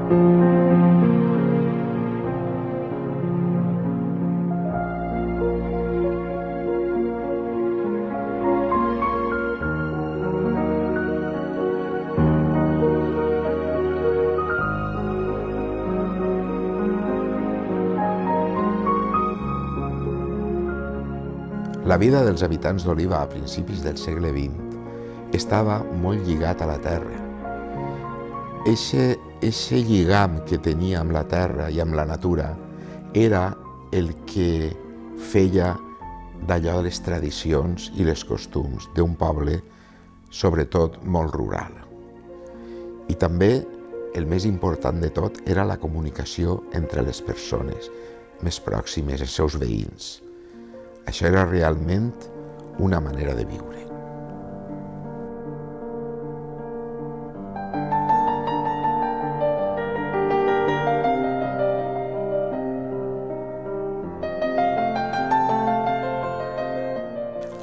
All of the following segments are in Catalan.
La vida dels habitants d'Oliva a principis del segle XX estava molt lligat a la terra. Eixe lligam que tenia amb la terra i amb la natura era el que feia d'allò les tradicions i les costums d'un poble, sobretot molt rural. I també, el més important de tot, era la comunicació entre les persones més pròximes, els seus veïns. Això era realment una manera de viure.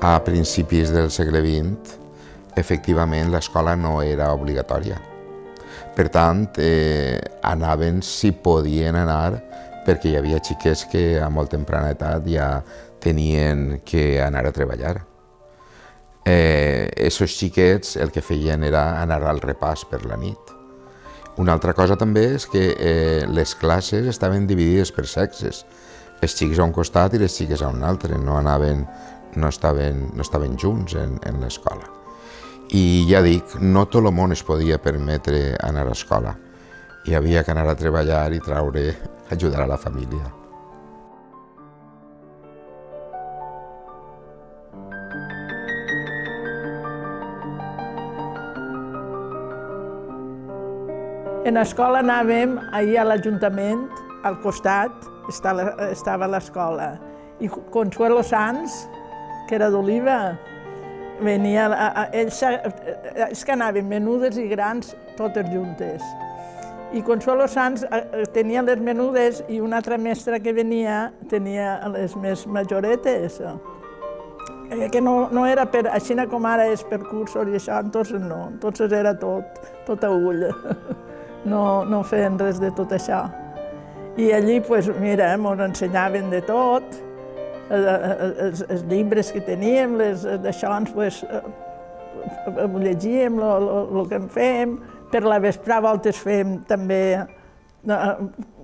A principis del segle XX, efectivament, l'escola no era obligatòria. Per tant, anaven si podien anar, perquè hi havia xiquets que a molt temprana edat ja tenien que anar a treballar. Esos xiquets el que feien era anar al repàs per la nit. Una altra cosa també és que les classes estaven dividides per sexes. Els xics a un costat i les xiques a un altre, no estaven junts en l'escola. I ja dic, no tot el món es podia permetre anar a escola. Hi havia que anar a treballar i ajudar a la família. En l'escola anàvem ahir a l'Ajuntament, al costat estava l'escola. I Consuelo Sanz, que era d'Oliva, venia, és que anaven menudes i grans totes juntes. I Consuelo Sanz tenia les menudes i una altra mestra que venia tenia les més majoretes. Que no era per, així com ara és per cursos i això, entonces no, entonces era tot a ull. No feien res de tot això. I allí, mira, ens ensenyaven de tot, els llibres que teníem, d'això, llegíem el que en fèiem. Per la vesprà a voltes fèiem també,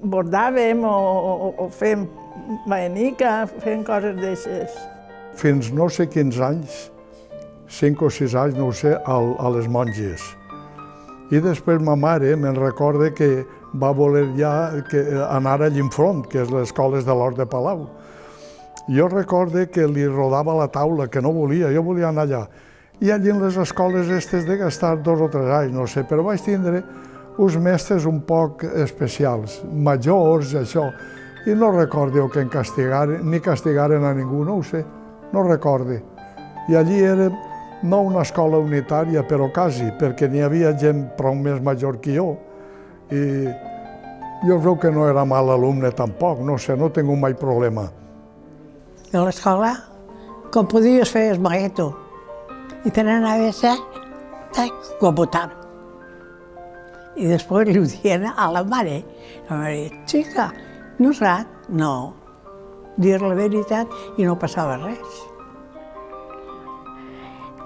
bordàvem o fèiem vaenica, fèiem coses d'aixes. Fins no sé quins anys, 5 o 6 anys, no ho sé, a les monges. I després ma mare me'n recorda que va voler ja anar a Llimfront, que és les escoles de l'Hort de Palau. Jo recordo que li rodava la taula, que no volia, jo volia anar allà. I allí en les escoles estes de gastar 2 o 3 anys, no sé, però vaig tindre uns mestres un poc especials, majors i això, i no recordo que ni castigaren a ningú, no ho sé, no recordo. I allí era no una escola unitària, però quasi, perquè n'hi havia gent prou més major que jo. I jo crec que no era mal alumne tampoc, no sé, no he tingut mai problema. A l'escola, com podies fer el magueto, i te n'anaves a computar. I després li ho dient a la mare. La mare, xica, no saps? No. Dir la veritat i no passava res.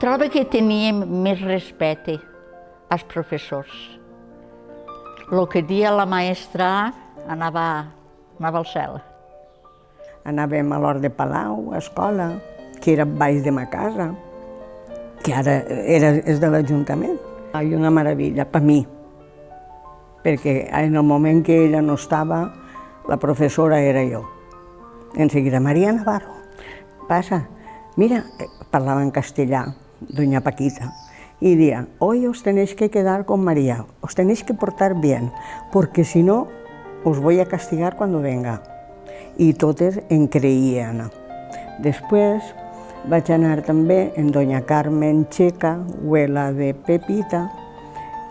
Trobo que teníem més respecte als professors. El que dia la maestra anava al cel. Anàvem a l'Hort de Palau, a escola, que era baix de ma casa, que ara és de l'Ajuntament. I una meravella, per mi, perquè en el moment que ella no estava, la professora era jo. Enseguida, María Navarro, pasa, mira, parlava en castellà, doña Paquita, y decía, hoy os tenéis que quedar con María, os tenéis que portar bien, porque si no, os voy a castigar cuando venga. I totes en creien. Després vaig anar també en doña Carmen Checa, abuela de Pepita,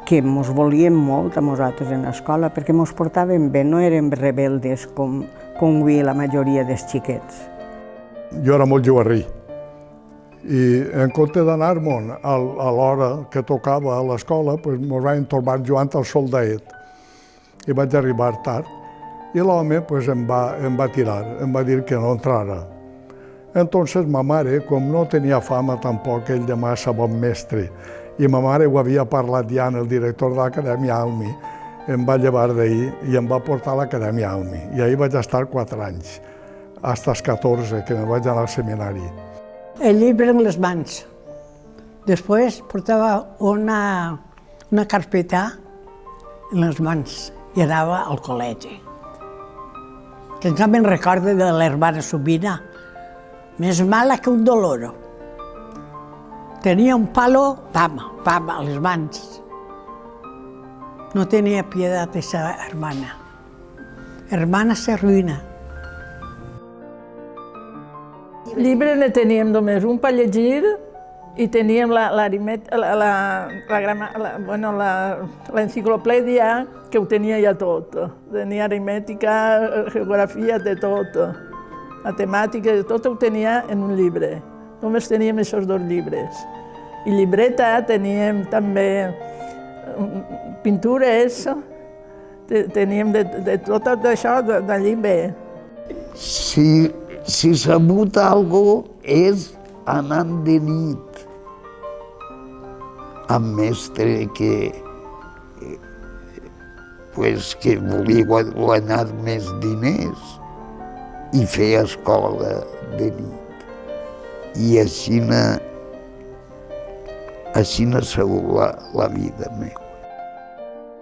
que mos volien molt a nosaltres en l'escola, perquè mos portaven bé, no érem rebeldes com avui la majoria dels xiquets. Jo era molt jugarrí, i en compte d'anar-me'n a l'hora que tocava a l'escola, ens vam tornar jugant al soldaet. i vaig arribar tard. I l'home pues, em va tirar, em va dir que no entrara. Entonces ma mare, com no tenia fama tampoc ell de massa bon mestre, i ma mare ho havia parlat ja amb el director de l'Acadèmia Almi, em va llevar d'ahir i em va portar a l'Acadèmia Almi. I ahir vaig estar 4 anys, fins als 14, que me vaig anar al seminari. El llibre en les mans. Després portava una carpeta en les mans i anava al col·legi. Que encara me'n recordo de l'hermana Subina, més mala que un dolor. Tenia un palo, pam, a les mans. No tenia piedat esa hermana. Hermana se arruïna. Llibre ne teníem només un per llegir i teníem l'enciclopèdia que ho tenia ja tot. Tenia aritmètica, geografia, de tot. Matemàtica, tot ho tenia en un llibre. Només teníem aquests 2 llibres. I llibreta teníem també pintures, teníem de tot això d'allí bé. Si sabut algo és anant de nit amb mestre que volia guanyar més diners i fer escola de nit. I així ha sigut la vida meva.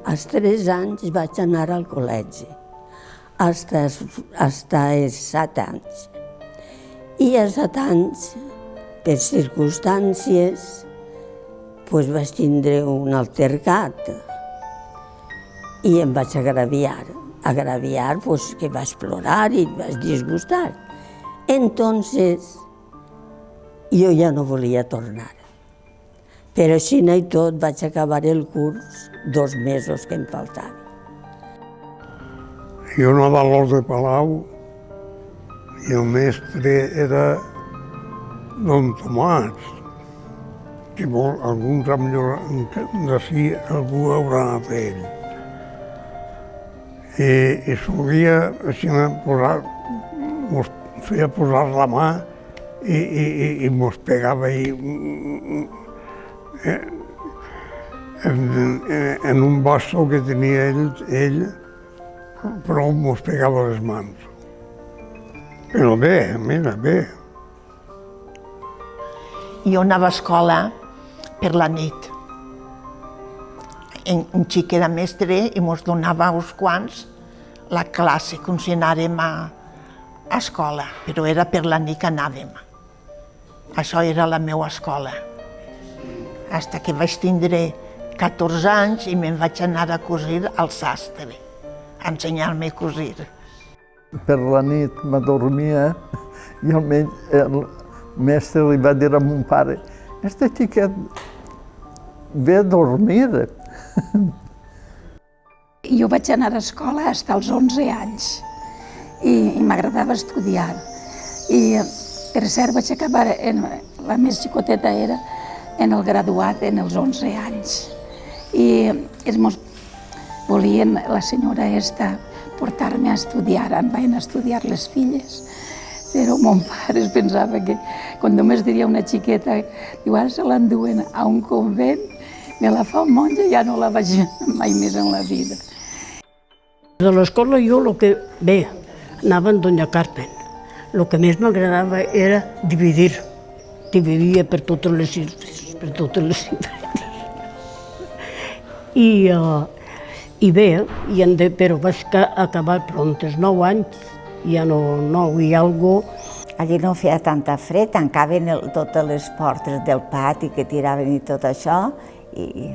Als 3 anys vaig anar al col·legi, fins als 7 anys. I als 7 anys, per circumstàncies, vaig tindre un altercat i em vaig agraviar. Agraviar, que vaig plorar i vaig disgustar. Entonces, jo ja no volia tornar. Però així i tot vaig acabar el curs 2 mesos que em faltaven. Jo anava a l'Hort de Palau i el mestre era don Tomàs, que alguns d'ací algú haurà anat a ell. I solia així posar, mos feia posar la mà i mos pegava en un bastó que tenia ell, però mos pegava les mans. Però bé, mira, bé. Jo anava a escola per la nit. Un xic era mestre i mos donava uns quants la classe, com si anàrem a escola, però era per la nit que anàvem. Això era la meva escola. Fins que vaig tindre 14 anys i me'n vaig anar a cosir al sastre, a ensenyar-me a cosir. Per la nit m'adormia i el mestre li va dir a mon pare: «Este xiquet ve a dormir». Jo vaig anar a escola fins als 11 anys i m'agradava estudiar. I, per cert, vaig acabar, la més xicoteta era en el graduat en els 11 anys. I volien, la senyora esta, portar-me a estudiar, em van estudiar les filles, però mon pare es pensava que quan només diria una xiqueta, diu, ara se l'enduen a un convent, me la fa monja i ja no la vaig mai més en la vida. De l'escola jo bé, anava amb Doña Carmen. El que més m'agradava era dividir. Dividia per totes les xifres, I bé, però vaig acabar pront, als 9 anys, ja no, 9 i algo. Allí no feia tanta fred, tancaven totes les portes del pati que tiraven i tot això, i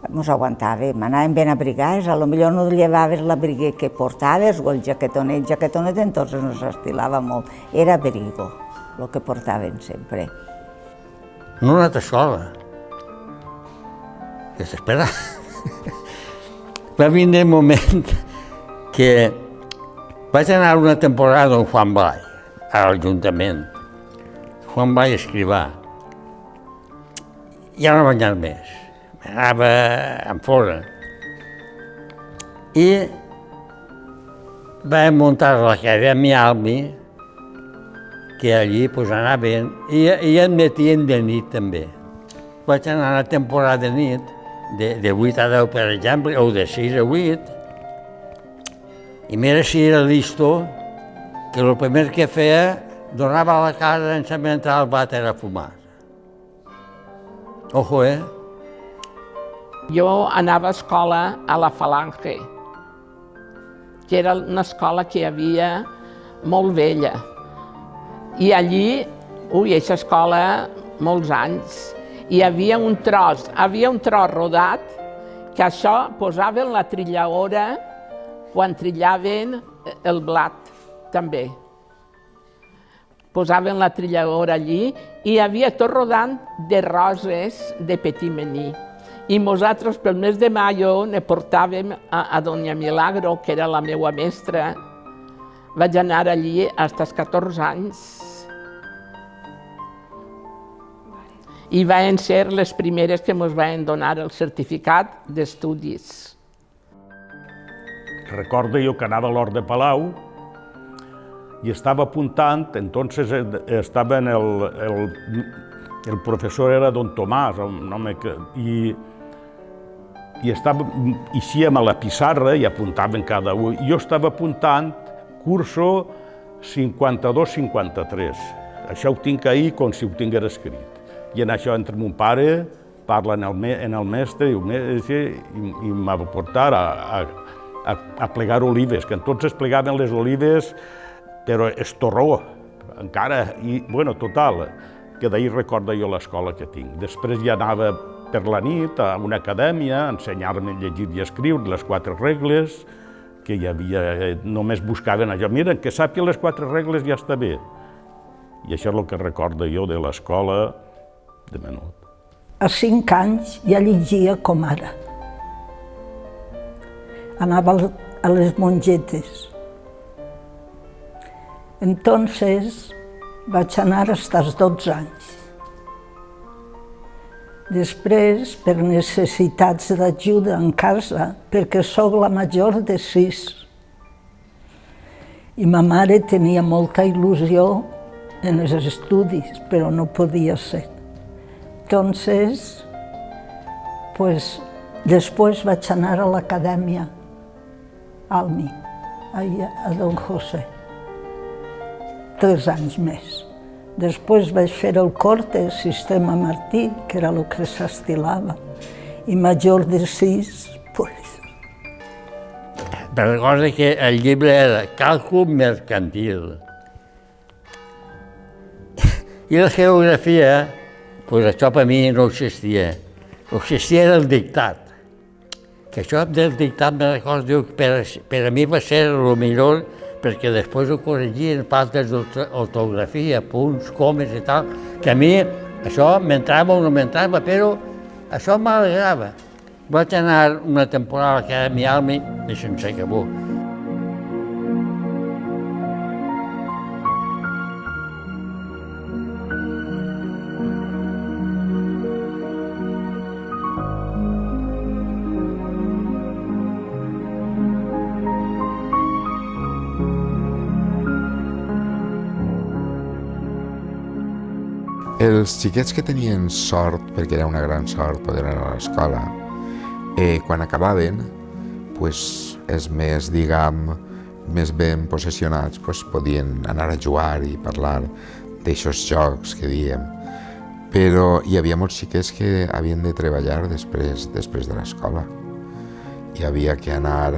ens aguantàvem, anàvem ben abrigats, potser no llevaves l'abriguer que portaves o el jaquetonet, entonces nos estilava molt. Era abrigo, el que portaven sempre. No he anat a escola. Desesperat. Va vindre un moment que vaig anar una temporada amb Juan Blay, a l'Ajuntament. Juan Blay escrivà. Ja no vaig anar més. Anava en fora. I vam muntar l'acadèmia Almi, que allí pues, anaven, i et metien de nit també. Vaig anar a la temporada de nit, de 8 a 10, per exemple, o de 6 a 8, i mira si era listo, que el primer que feia, donava a la casa sense entrar al vàter a fumar. Ojo, Jo anava a escola a la Falange, que era una escola que hi havia molt vella. I allí, aquesta escola, molts anys, hi havia un tros rodat, que això posaven la trillaora quan trillaven el blat, també. Posaven la trillaora allí i hi havia tot rodant de roses de petit mení. I nosaltres, pel mes de maio, ne portàvem a Doña Milagro, que era la meva mestra. Vaig anar allí fins als 14 anys. I van ser les primeres que ens van donar el certificat d'estudis. Recordo jo que anava a l'Hort de Palau i estava apuntant, entonces estava en el professor era don Tomàs, un home que... I eixíem a la pissarra i apuntaven cada un. Jo estava apuntant curso 52-53. Això ho tinc ahir com si ho tingués escrit. I en això entra mon pare, parla en el mestre i m'ha de portar a plegar olives, que entonces plegaven les olives, però es torró, encara. I, bueno, total, que d'ahir recordo jo l'escola que tinc. Després ja anava per la nit a una acadèmia a ensenyar-me a llegir i escriure les 4 regles, que hi havia, només buscaven allò. Mira, que sàpiga les 4 regles ja està bé. I això és el que recordo jo de l'escola de menut. A 5 anys ja llegia com ara. Anava a les mongetes. Entonces vaig anar fins als 12 anys. Després, per necessitats d'ajuda en casa, perquè sóc la major de 6. I ma mare tenia molta il·lusió en els estudis, però no podia ser. Entonces, després vaig anar a l'acadèmia Almi, a Don José, 3 anys més. Després vaig fer el corte, el sistema Martí, que era el que s'estilava, i major de 6, Recordo que el llibre era Càlcul mercantil. I la geografia, això per mi no existia. Existia era el dictat. Que això del dictat, me recordo, per a mi va ser el millor, perquè després ho corregien, faltes d'ortografia, punts, comes i tal, que a mi això m'entrava o no m'entrava, però això m'alegrava. Vaig anar una temporada a l'Acadèmia Almi i sense acabó. Els xiquets que tenien sort, perquè era una gran sort poder anar a l'escola, quan acabaven, els més, més ben possessionats podien anar a jugar i parlar d'aixòs jocs que diem. Però hi havia molts xiquets que havien de treballar després de l'escola. Hi havia que anar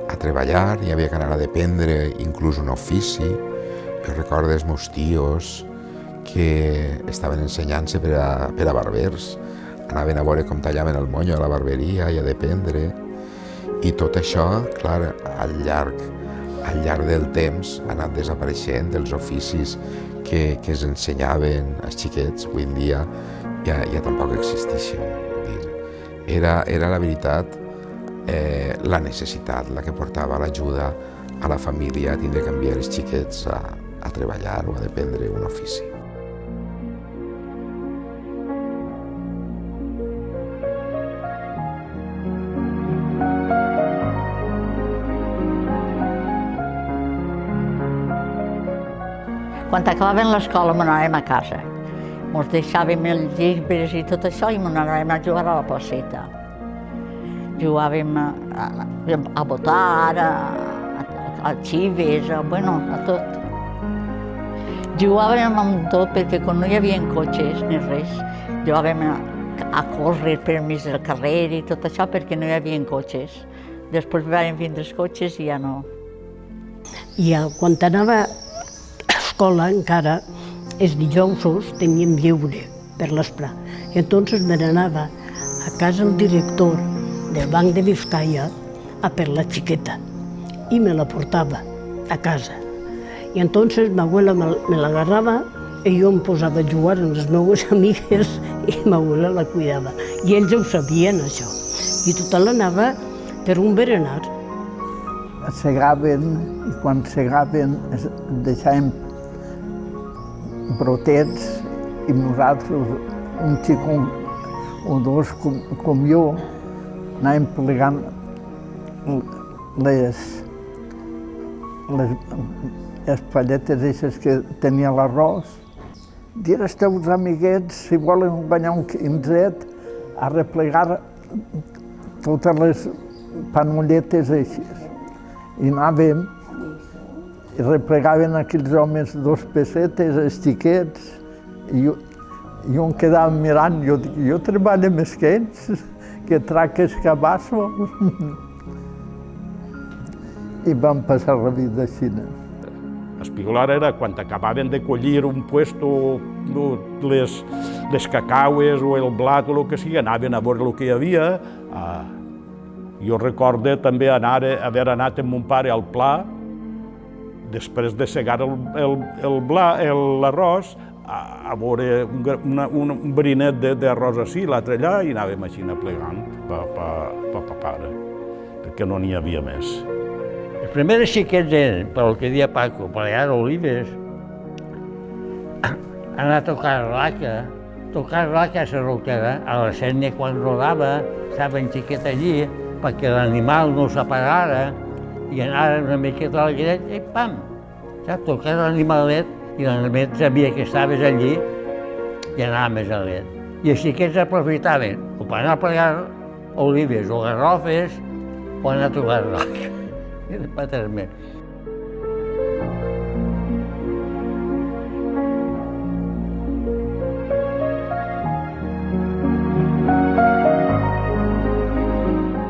a treballar, hi havia que anar a dependre inclús un ofici. Jo recordo els meus tios que estaven ensenyant-se per a barbers, anaven a veure com tallaven el monyo a la barberia i a dependre. I tot això, clar, al llarg del temps ha anat desapareixent els oficis que es ensenyaven als xiquets. Avui en dia ja tampoc existeixen. Era la veritat la necessitat la que portava l'ajuda a la família a tindre que enviar els xiquets a treballar o a dependre un ofici. Quan acabàvem l'escola m'anàvem a casa. Ens deixàvem els llibres i tot això i m'anàvem a jugar a la placeta. Jugàvem a botar, a xives, a tot. Jugàvem amb tot perquè quan no hi havia cotxes ni res, jugàvem a córrer per mig del carrer i tot això perquè no hi havia cotxes. Després vam vindre els cotxes i ja no. I quan anava a escola encara, els dijousos teníem lliure per l'espre. I entonces me n'anava a casa el director del Banc de Vizcaya a per la xiqueta i me la portava a casa. I entonces ma abuela me l'agarrava i jo em posava a jugar amb les meves amigues i ma abuela la cuidava. I ells ho sabien, això. I total anava per un berenar. Segaven i quan segaven deixàvem brotets i nosaltres, un xic o dos com jo, anàvem plegant les palletes eixes que tenia l'arròs. Dir als teus amiguets, si volen guanyar un quinzet, a replegar totes les panolletes eixes. I anàvem i replegaven aquells homes 2 pessetes, els xiquets, i jo em quedava mirant, jo treballo més que ells, que traques cabassos. I vam passar la vida així. Espigolar era quan acabaven de collir un puesto, les cacaues o el blat o el que sigui, anaven a veure el que hi havia. Jo recordo també haver anat amb mon pare al pla, després de segar l'arròs, a veure un verinet d'arròs així, l'altre allà, i anàvem així plegant per pare, perquè no n'hi havia més. Els primers xiquets eren, pel que deia Paco, plegar olives, anar a tocar raca a la rotera, a la Sénia quan rodava, estava en xiquet allí, perquè l'animal no s'apagara, i anava una miqueta a l'alegret, i pam! Saps? Tocar l'animalet, i l'animalet sabia que estaves allí, i anava més alegret. I els xiquets aprofitaven, o per anar a plegar olives o garrofes, o anar a tocar raca. Era paterme.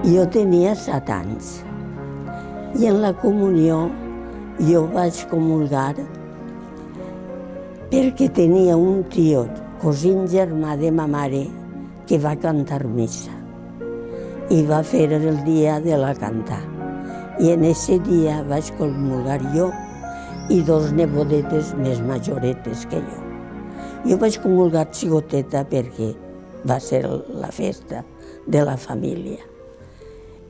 Jo tenia 7 anys i en la comunió jo vaig comulgar perquè tenia un tio, cosín germà de ma mare, que va cantar missa i va fer el dia de la cantar. I en aquest dia vaig comulgar jo i 2 nebodetes més majoretes que jo. Jo vaig comulgar xicoteta perquè va ser la festa de la família.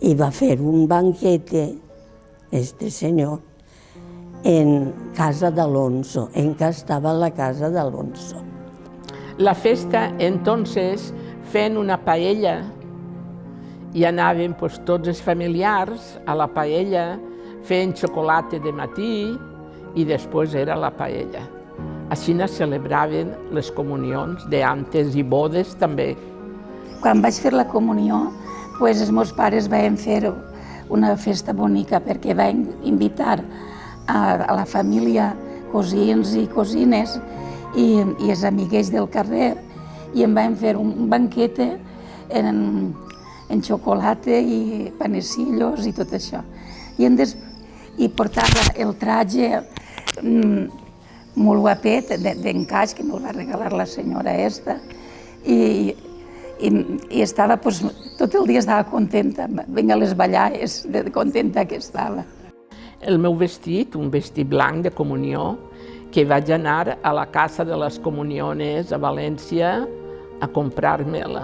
I va fer un banquete, este senyor, en casa d'Alonso, en què estava la casa d'Alonso. La festa, entonces, fent una paella, i anàvem tots els familiars a la paella, fent xocolata de matí, i després era la paella. Així es celebraven les comunions d'antes i bodes també. Quan vaig fer la comunió, els meus pares van fer una festa bonica perquè van invitar a la família, cosins i cosines i els amiguets del carrer i em van fer un banquete en xocolata i panecillos i tot això. I portava el traje molt guapet d'encaix que me'l va regalar la senyora esta i estava, tot el dia estava contenta, vinga les ballades, de contenta que estava. El meu vestit, un vestit blanc de comunió, que vaig anar a la Casa de les Comuniones a València a comprar-me-la,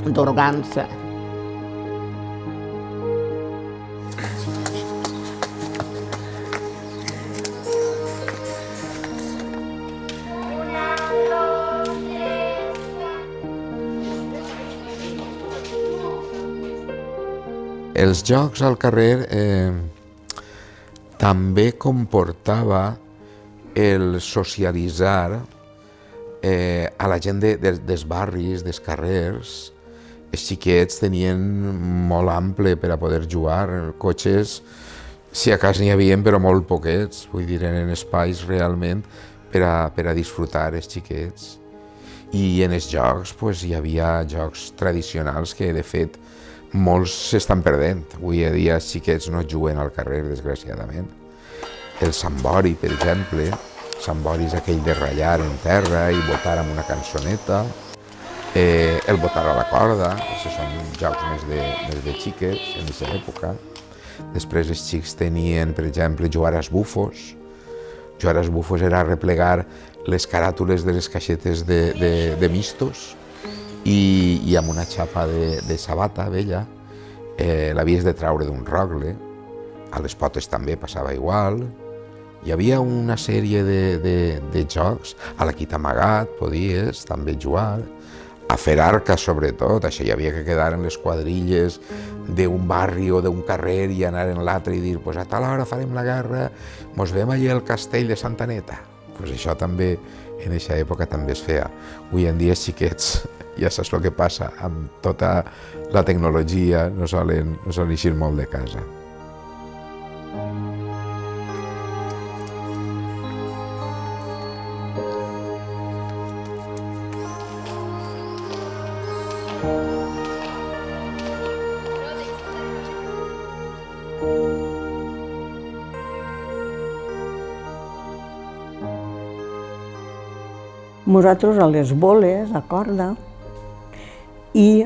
d'organza. Els jocs al carrer també comportava el socialitzar a la gent dels barris, dels carrers. Els xiquets tenien molt ample per a poder jugar, cotxes, si a casa n'hi havia, però molt poquets, vull dir, eren espais realment per a disfrutar els xiquets. I en els jocs hi havia jocs tradicionals que, de fet, molts s'estan perdent. Avui en dia els xiquets no juguen al carrer, desgraciadament. El sambori, per exemple, sambori és aquell de ratllar en terra i botar amb una cançoneta. El botar a la corda, aquests són jocs més de xiques en aquesta època. Després els xics tenien, per exemple, jugar als bufos. Jugar als bufos era replegar les caràtules de les caixetes de mistos i amb una xapa de sabata vella l'havies de traure d'un rogle. A les potes també passava igual. Hi havia una sèrie de jocs. A la quita amagat podies també jugar. A fer arca, sobretot, això hi havia que quedar en les quadrilles d'un barri o d'un carrer i anar en l'altre i dir a tal hora farem la guerra, mos veiem allà al castell de Santa Aneta. Això també, en aquesta època també es feia. Avui en dia els xiquets, ja saps el que passa, amb tota la tecnologia no solen eixir molt de casa. Nosaltres a les boles, a corda, i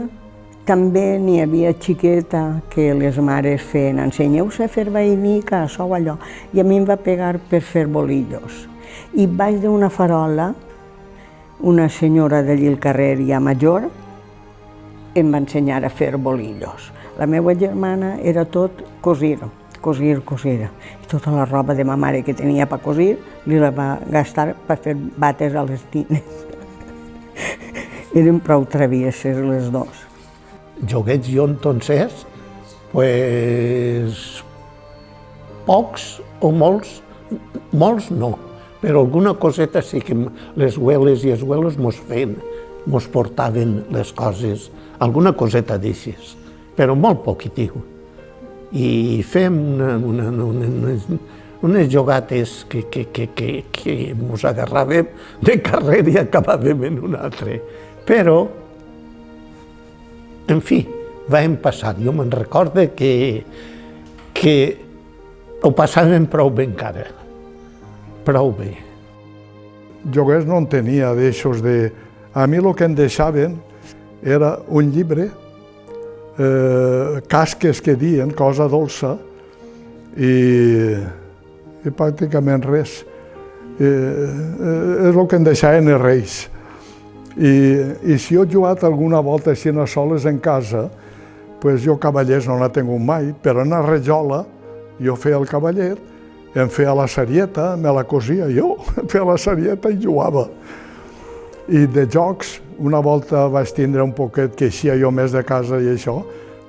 també n'hi havia xiqueta que les mares feien, ensenyeu-se a fer vainica, això o allò, i a mi em va pegar per fer bolillos. I baix d'una farola, una senyora d'allí al carrer ja major, em va ensenyar a fer bolillos. La meva germana era tot cosir. I tota la roba de ma mare que tenia per cosir li la va gastar per fer bates a les tines. Eren prou travieses les dos. Joguets jo entonces, pocs o molts no, però alguna coseta sí que les abueles i els abuelos mos portaven les coses, alguna coseta d'aixes, però molt poquitiu. I fem unes jugates que mos agarràvem de carrer i acabàvem en un altre. Però, en fi, vam passar. Jo me'n recordo que ho passàvem prou bé encara. Prou bé. Joguers no en tenia d'aixos de... A mi el que em deixaven era un llibre, casques que diuen, cosa dolça, i pràcticament res. És el que em deixaven els reis. I si jo he jugat alguna volta així a soles en casa, jo cavallers no n'he tingut mai, però en la rajola jo feia el cavallet, em feia la sarieta, me la cosia jo, em feia la sarieta i jugava. I de jocs, una volta vaig tindre un poquet que eixia jo més de casa i això,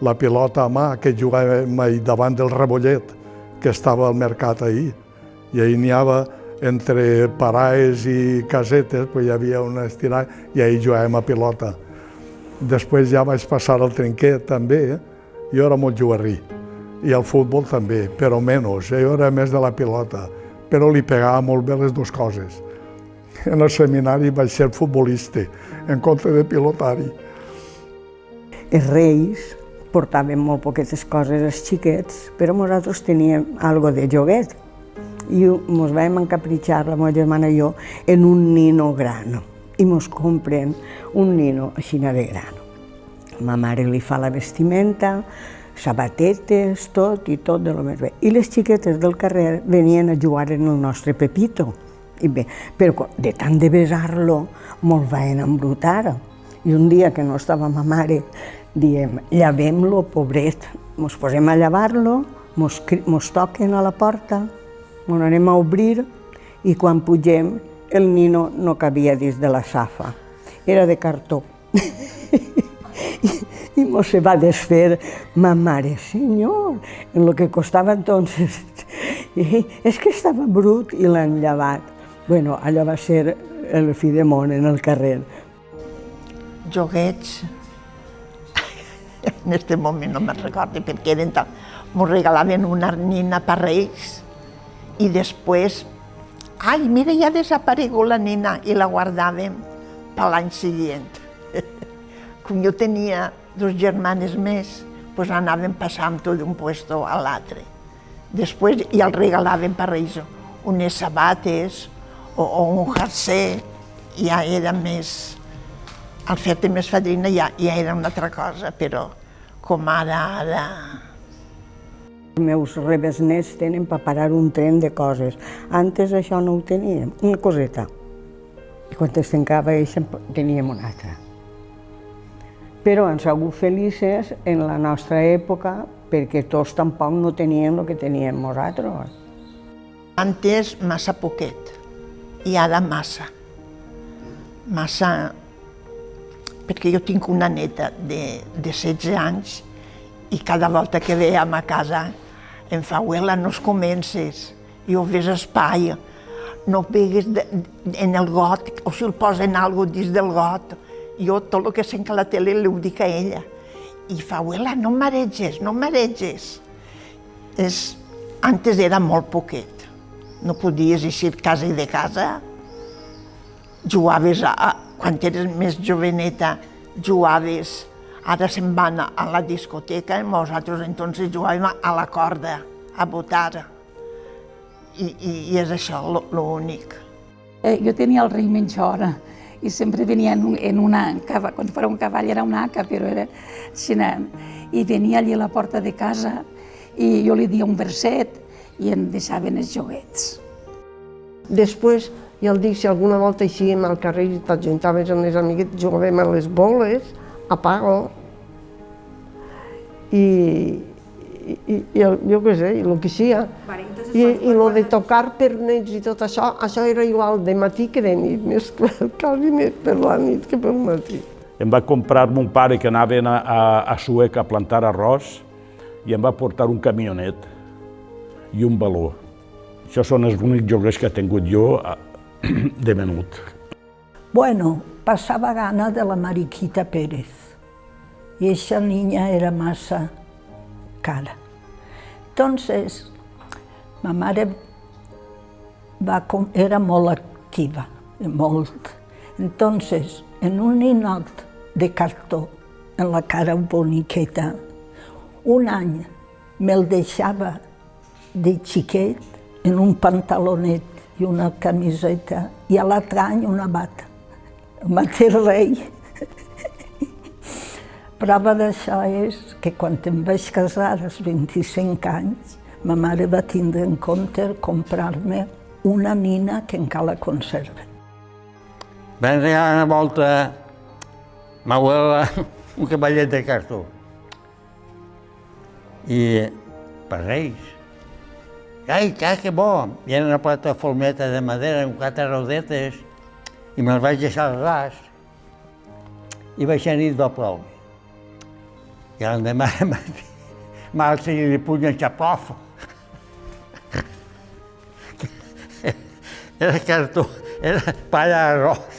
la pilota a mà que jugàvem davant del rebollet que estava al mercat ahir. I ahir n'hi havia entre paraes i casetes, hi havia una estirada i ahir jugàvem a pilota. Després ja vaig passar al trinquet també, jo era molt jugarrí. I al futbol també, però menys, jo era més de la pilota, però li pegava molt bé les dues coses. En el seminari vaig ser futbolista, en compte de pilotari. Els reis portaven molt poquetes coses als xiquets, però nosaltres teníem algo de joguet. I ens vam encapritxar, la meva germana i jo, en un nino grano. I ens compren un nino així de grano. Ma mare li fa la vestimenta, sabatetes, tot de lo més bé. I les xiquetes del carrer venien a jugar en el nostre Pepito. I bé, però de tant de besar-lo, mos van embrutar. I un dia que no estava ma mare, diem, llavem-lo, pobret. Mos posem a llevar-lo, mos toquen a la porta, mos anem a obrir i quan pugem el nino no cabia dins de la safa, era de cartó. I mos se va desfer ma mare, senyor, en lo que costava entonces. És que estava brut i l'han llevat. Bueno, allò va ser el fi de món en el carrer. Joguets, en aquest moment no me'n recordo perquè eren tal. M'ho regalaven una nina per Reis i després, ai, mira, ja ha desaparegut la nina i la guardàvem per l'any següent. Com jo tenia 2 germanes més, doncs anàvem passant-ho d'un puesto a l'altre. Després ja el regalaven per Reis unes sabates o un jersei, ja era més... Al fer-te més fadrina ja era una altra cosa, però com ara... Els meus rebesnets tenen per parar un tren de coses. Antes això no ho teníem, una coseta. I quan es tancava eixa teníem una altra. Però han sigut felices en la nostra època perquè tots tampoc no teníem el que teníem nosaltres. Antes massa poquet i ara massa. Massa... Perquè jo tinc una neta de 16 anys i cada volta que veiem a casa em fa, abuela, no es comences, jo ves espai, no pegues en el got, o si el posen alguna cosa dins del got. Jo tot el que sent a la tele li ho dic a ella. I fa, abuela, no mareges, no mareges. Antes era molt poquet, no podies eixir casa i de casa. Jugaves, quan eres més joveneta, jugaves, ara se'n van a la discoteca i nosaltres entonces jugàvem a la corda, a botar. I és això l'únic. Jo tenia el rei Menxora i sempre venia en una haca, quan fos un cavall era una haca, però era així, i venia allà a la porta de casa i jo li dia un verset i em deixaven els joguets. Després, ja el dic, si alguna volta eixíem al carrer i t'ajuntaves amb les amiguetes, jugàvem a les boles, a pago, i jo què sé, el que sia. I el de tocar per nits i tot això, això era igual de matí que de nit, quasi més per la nit que pel matí. Em va comprar mon pare que anaven a Sueca a plantar arròs i em va portar un camionet i un baló. Això són els únics joguers que he tingut jo de menut. Bueno, passava gana de la Mariquita Pérez y esa niña era massa cara. Entonces, ma mare era molt activa, molt. Entonces, en un ninot de cartó, en la cara boniqueta, un any me'l deixava de xiquet en un pantalonet i una camiseta, i a l'altre any una bata. El mateix rei. Prova d'això és que quan em vaig casar als 25 anys, ma mare va tindre en compte comprar-me una nina que encara la conserva. Va regalar una volta ma abuela un cavallet de cartó. I per Reis. Ai, que bo! Hi era una plataformeta de madera amb 4 rodetes i me'l vaig deixar al ras i vaig nit va ploure. I l'endemà m'ha ensenyat li puny en xaprofa. Era cartó, era palla d'arròs.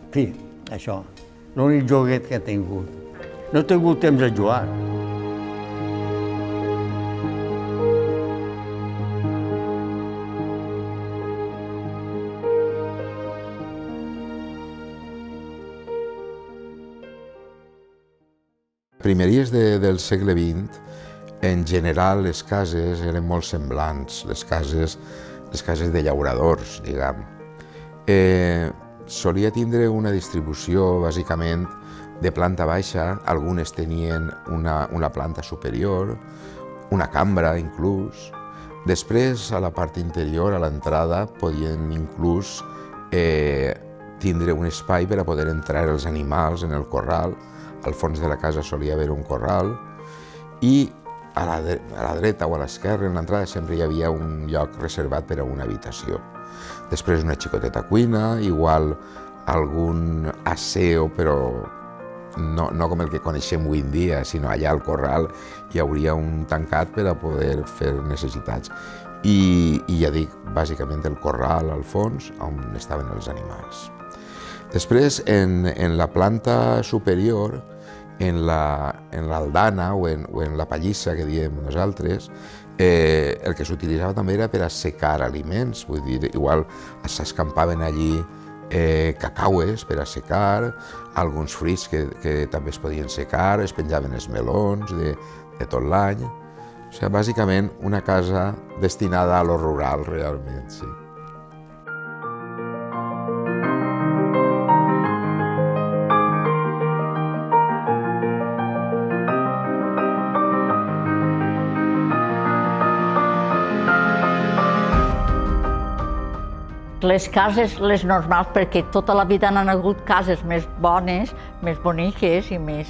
En fi, això, l'únic joguet que he tingut. No he tingut temps de jugar. Primeries del segle XX, en general les cases eren molt semblants, les cases de llauradors, diguem. Solia tindre una distribució, bàsicament, de planta baixa, algunes tenien una planta superior, una cambra inclús. Després, a la part interior, a l'entrada, podien inclús tindre un espai per a poder entrar els animals en el corral. Al fons de la casa solia haver un corral i a la dreta o a l'esquerra, en l'entrada, sempre hi havia un lloc reservat per a una habitació. Després una xicoteta cuina, igual algun aseo, però no com el que coneixem avui en dia, sinó allà al corral hi hauria un tancat per a poder fer necessitats. i ja dic, bàsicament el corral al fons on estaven els animals. Després, en la planta superior, en l'aldana o en la pallissa que diem nosaltres, el que s'utilitzava també era per assecar aliments, vull dir, igual s'escampaven allí cacaues per assecar, alguns fruits que també es podien secar, es penjaven els melons de tot l'any. O sigui, bàsicament una casa destinada a lo rural, realment, sí. Les cases, les normals, perquè tota la vida han hagut cases més bones, més boniques i més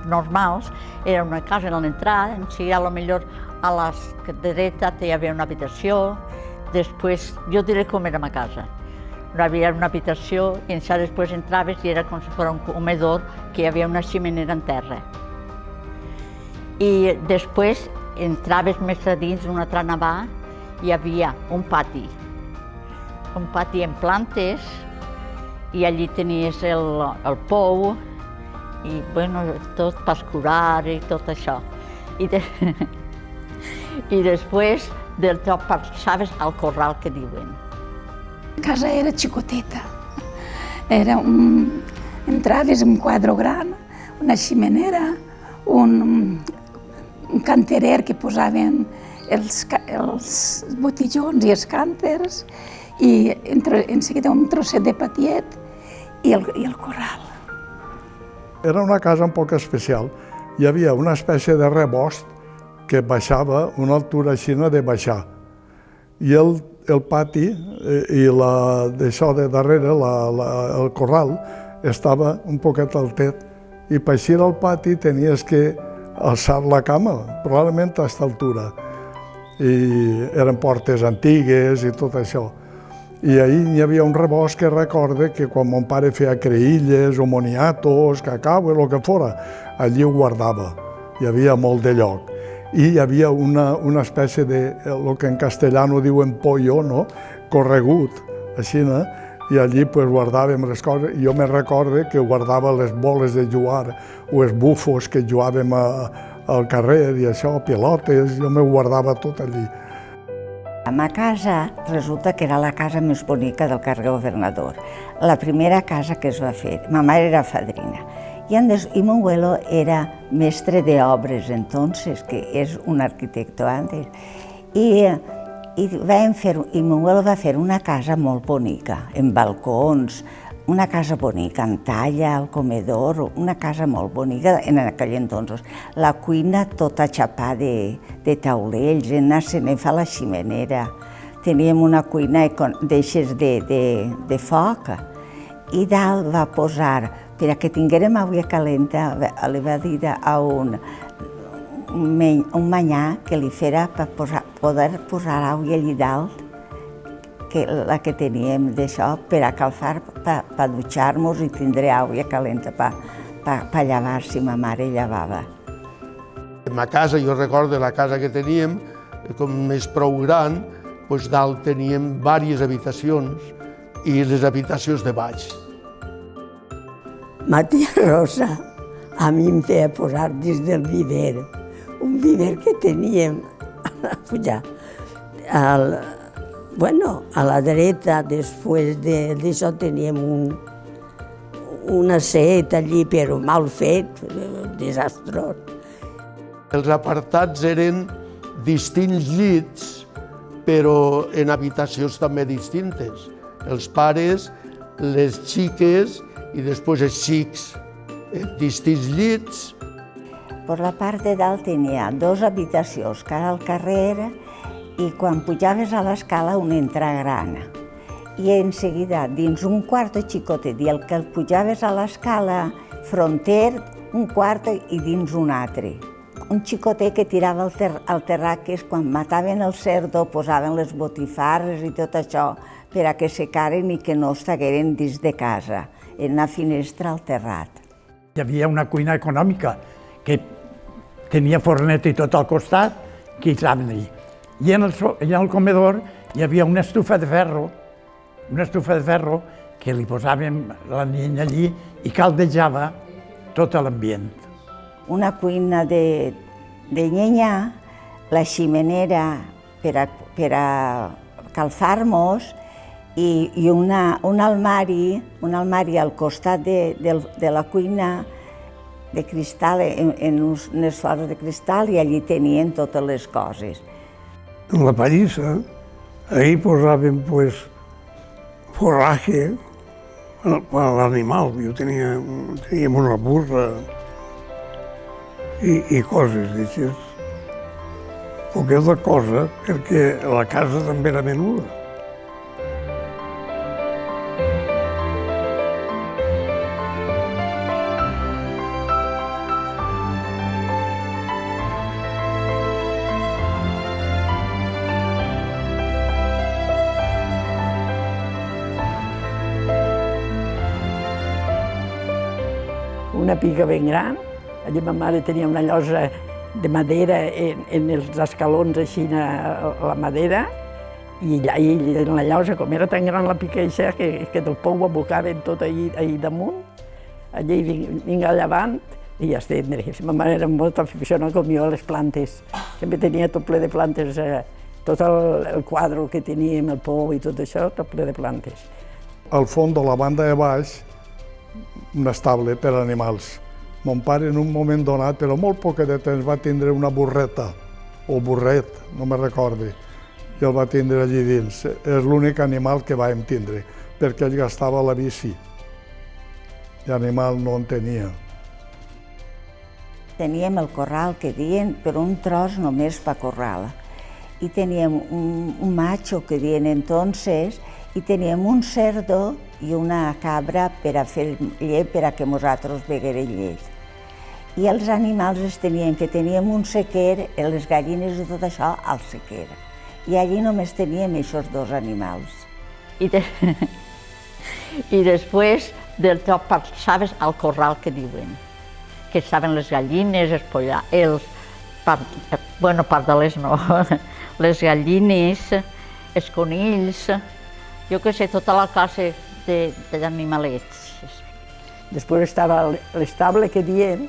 normals. Era una casa a l'entrada, en si a lo millor a la dreta hi havia una habitació, després, jo diré com era ma casa. Hi havia una habitació i en ça després entraves i era com si fos un comedor, que hi havia una ximenera en terra. I després entraves més a dins d'un altre navà, hi havia un pati en plantes, i allí tenies el pou, i bueno, tot pascurar i tot això. I després del tot passaves al corral que diuen. La casa era xicoteta. Entraves en un quadre gran, una ximenera, un canterer que posaven els botellons i els cànters, i en seguida un trosset de patiet i el corral. Era una casa un poc especial. Hi havia una espècie de rebost que baixava una altura així de baixar. I el pati i d'això de darrere, el corral, estava un poquet altet. I per eixir al pati tenies que alçar la cama, probablement a aquesta altura. I eren portes antigues i tot això. I ahir hi havia un rebost que recorde que quan mon pare feia creïlles o moniatos, cacau, el que fora, allí ho guardava. Hi havia molt de lloc. I hi havia una espècie de, el que en castellano diuen pollo, no? Corregut, així, no? I allí guardàvem les coses. Jo me recorde que guardava les boles de jugar o els bufos que jugàvem al carrer i això, pilotes, jo me guardava tot allí. La ma casa resulta que era la casa més bonica del carrer Governador. La primera casa que es va fer. Ma mare era fadrina. Y mon abuelo era mestre de obres entonces, que és un arquitecto antes. I mon abuelo va fer una casa molt bonica, amb balcons, una casa bonica, amb talla, al comedor, una casa molt bonica en aquell entonces. La cuina tota xapada de taulells, se ne fa la ximenera. Teníem una cuina d'eixes de foc i dalt va posar, per a que tinguérem aigua calenta, li va dir a un manyà que li fera per poder posar aigua allà dalt, la que teníem d'això, per a calfar, per dutxar-nos i tindre aigua calenta per llevar, si ma mare llevava. En ma casa, jo recordo la casa que teníem, com més prou gran, dalt teníem diverses habitacions i les habitacions de baix. Ma tia Rosa a mi em feia posar dins del viver, un viver que teníem allà. A la dreta, després d'això, teníem una set allí, però mal fet, desastrós. Els apartats eren distints llits, però en habitacions també distintes. Els pares, les xiques i després els xics, en distints llits. Per la part de dalt tenia 2 habitacions cara al carrer i quan pujaves a l'escala una entragrana. I en seguida, dins un quarto xicotet, i el que pujaves a l'escala fronter, un quarto i dins un altre. Un xicotet que tirava al terrat, que és quan mataven el cerdo, posaven les botifarres i tot això per a que secaren i que no estagueren dins de casa, en una finestra al terrat. Hi havia una cuina econòmica que tenia fornet i tot al costat, que hi estaven allí. I en el comedor hi havia una estufa de ferro que li posàvem la llenya allí i caldejava tot l'ambient. Una cuina de llenya, la ximenera per a calfar-nos i un armari al costat de la cuina de cristal, en unes fores de cristal, i allí tenien totes les coses. En la pallissa, ahí posàvem forraje per a l'animal. Teníem una burra i coses d'aixes. Poqueta cosa, perquè la casa també era menuda. Una pica ben gran. Allà ma mare tenia una llosa de madera en els escalons, així, a la madera, i allà en la llosa, com era tan gran la pica eixa, que del pou ho abocaven tot allà damunt, allà vinga llevant, i ja estendre. Ma mare era molt aficionada com jo a les plantes. Sempre tenia tot ple de plantes, tot el quadre que teníem, el pou i tot això, tot ple de plantes. Al fons de la banda de baix, un estable per a animals. Mon pare, en un moment donat, però molt poc de temps, va tindre una burreta, o burret, no me recordo, i el va tindre allí dins. És l'únic animal que vam tindre, perquè ell gastava la bici, i animal no en tenia. Teníem el corral, que diuen, però un tros només per corral. I teníem un macho, que diuen entonces, i teníem un cerdo i una cabra per a fer llet, per a que nosaltres beguérem llet. I els animals els teníem, que teníem un sequer, les gallines i tot això, al sequer. I allí només teníem aquests dos animals. I després del tot passaves al corral, que diuen, que estaven les gallines, els pollars, bueno, pardalers no, les gallines, els conills, jo què sé, tota la classe d'animalets. Després estava l'estable que diem,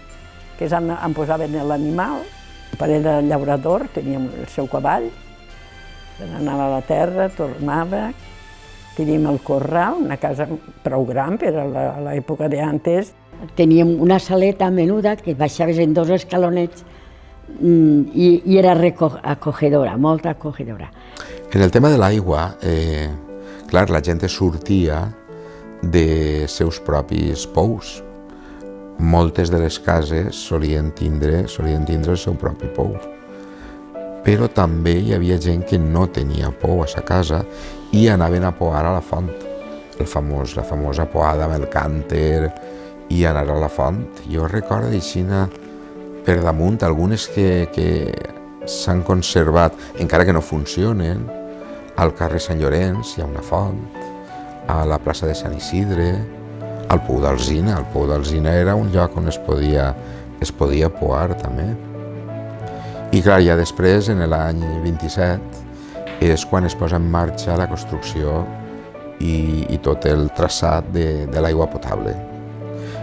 que és on posaven l'animal. El pare era llaurador, tenia el seu cavall, anava a la terra, tornava. Teníem el corral, una casa prou gran per a l'època d'antes. Teníem una saleta menuda que baixaves en 2 escalonets i era acogedora, molt acogedora. En el tema de l'aigua, clar, la gent sortia de seus propis pous. Moltes de les cases solien tindre el seu propi pou. Però també hi havia gent que no tenia pou a sa casa i anaven a poar a la font. La famosa poada amb el cànter i anar a la font. Jo recordo així per damunt algunes que s'han conservat, encara que no funcionen. Al carrer Sant Llorenç hi ha una font, a la plaça de Sant Isidre, al Pou d'Alzina. El Pou d'Alzina era un lloc on es podia poar també. I clar, ja després, en l'any 27, és quan es posa en marxa la construcció i tot el traçat de l'aigua potable,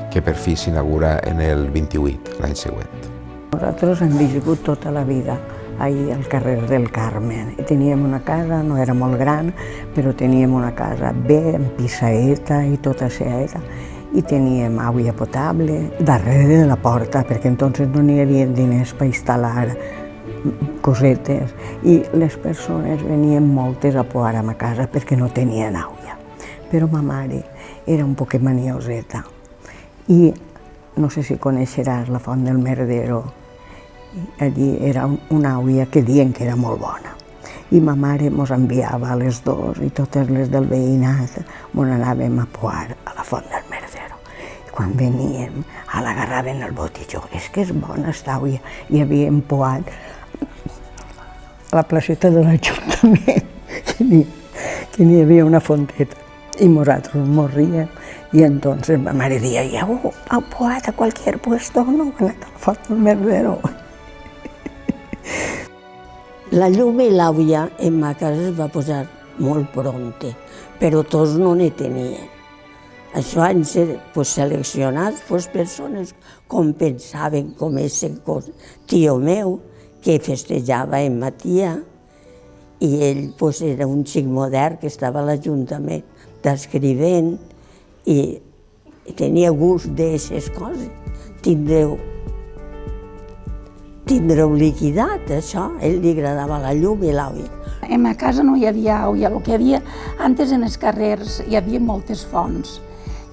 que per fi s'inaugura en el 28, l'any següent. Nosaltres hem viscut tota la vida ahir al carrer del Carmen. Teníem una casa, no era molt gran, però teníem una casa bé, amb pissaeta i tota seeta, i teníem aigua potable darrere de la porta, perquè entonces no n'hi havia diners per instal·lar cosetes, i les persones venien moltes a poar a ma casa perquè no tenien aigua. Però ma mare era un poquet manioseta, i no sé si coneixeràs la Font del Merdero. Allí era una aigua que diuen que era molt bona. I ma mare mos enviava a les 2 i totes les del veïnat mos anàvem a poar a la Font del Merdero. I quan veníem, l'agarraven el botijó. És que és bona esta aigua. I havíem poat a la placeta de l'Ajuntament, que n'hi havia una fonteta. I nosaltres mos ríem. I entonces ma mare deia, ja heu poat a qualsevol puesto, no? Quan a la Font del Merdero. La llum i l'aigua en ma casa es va posar molt pronte, però tots no ne tenien. Això han ser seleccionats persones com pensaven, com aquest tio meu, que festejava en Matia, i ell era un xic modern que estava a l'Ajuntament d'escrivent i tenia gust d'aquestes coses. Tindreu liquidat, això. A ell li agradava la llum i l'aigua. En ma casa no hi havia aigua, el que hi havia antes en els carrers hi havia moltes fonts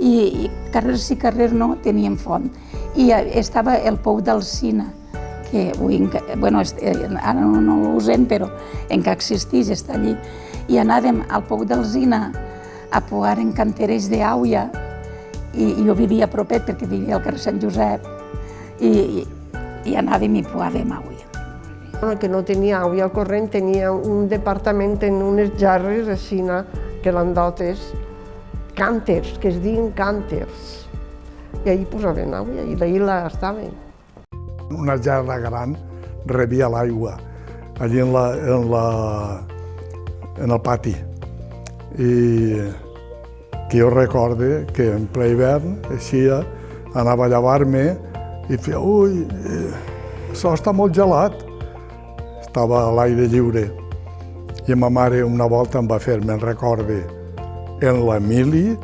i carrers i carrers no tenien font. I estava el pou d'Alsina, que ara no l'usen, però encara existeix, està allí. I anàvem al pou d'Alsina a pouar en canteres d'aigua i jo vivia a propet perquè vivia al carrer Sant Josep i anàvem i pouàvem aigua. Que no tenia aigua al corrent, tenia un departament en unes jarres així, grandotes, cànters, que es diuen cànters. I allí posaven aigua i d'ahir la gastaven. Una jarra gran rebia l'aigua allí en el pati. I que jo recorde que en ple hivern així anava a llevar-me i feia, ui, això està molt gelat. Estava a l'aire lliure. I ma mare una volta em va fer, me'n recorde, en l'Emili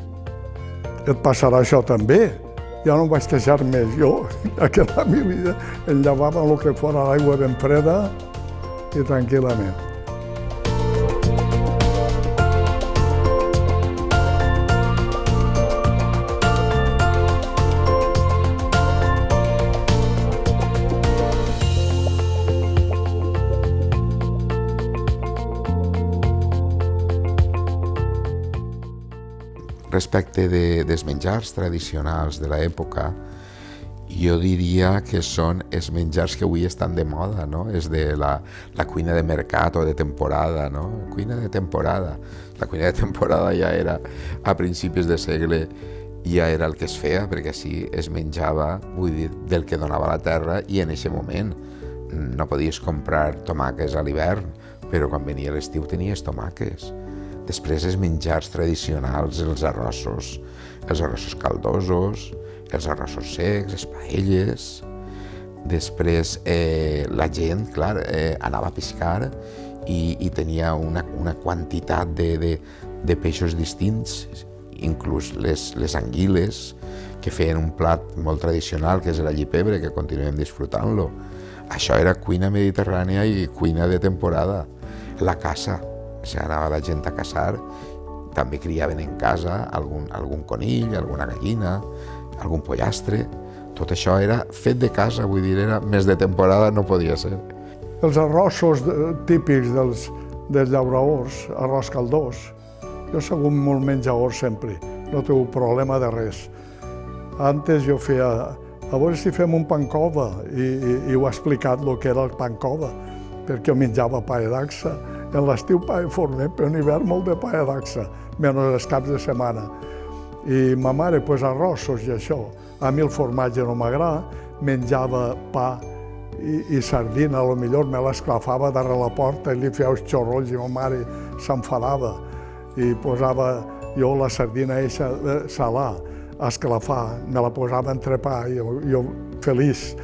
et passarà això també. Ja no em vaig queixar més jo, que l'Emili em llevava el que fora l'aigua ben freda i tranquil·lament. Respecte dels menjars tradicionals de l'època, jo diria que són els menjars que avui estan de moda, no? És de la cuina de mercat o de temporada, no? Cuina de temporada. La cuina de temporada ja era, a principis de segle, ja era el que es feia, perquè així es menjava, vull dir, del que donava la terra, i en aquest moment no podies comprar tomàquets a l'hivern, però quan venia l'estiu tenies tomàquets. Després els menjars tradicionals, els arrossos caldosos, els arrossos secs, les paelles. Després la gent, clar, anava a pescar i tenia una quantitat de peixos distints, inclús les anguiles, que feien un plat molt tradicional, que és l'allipebre, que continuem disfrutant-lo. Això era cuina mediterrània i cuina de temporada. La caça. Anava la gent a caçar, també criaven en casa algun conill, alguna gallina, algun pollastre. Tot això era fet de casa, vull dir, era més de temporada no podia ser. Els arrossos típics dels llauradors, arròs caldós. Jo soc un molt menjador sempre, no tinc problema de res. Antes jo feia, a veure si fem un pancova, i ho he explicat el que era el pancova, perquè jo menjava pa de dacsa. En l'estiu pa de forner, però en hivern molt de pa de dacsa, menys els caps de setmana. I ma mare, arrossos i això. A mi el formatge no m'agrada, menjava pa i sardina, potser me l'esclafava darrere la porta i li feia els xorrolls i ma mare s'enfadava. I posava jo la sardina eixa salà, a esclafar, me la posava entre pa i jo feliç.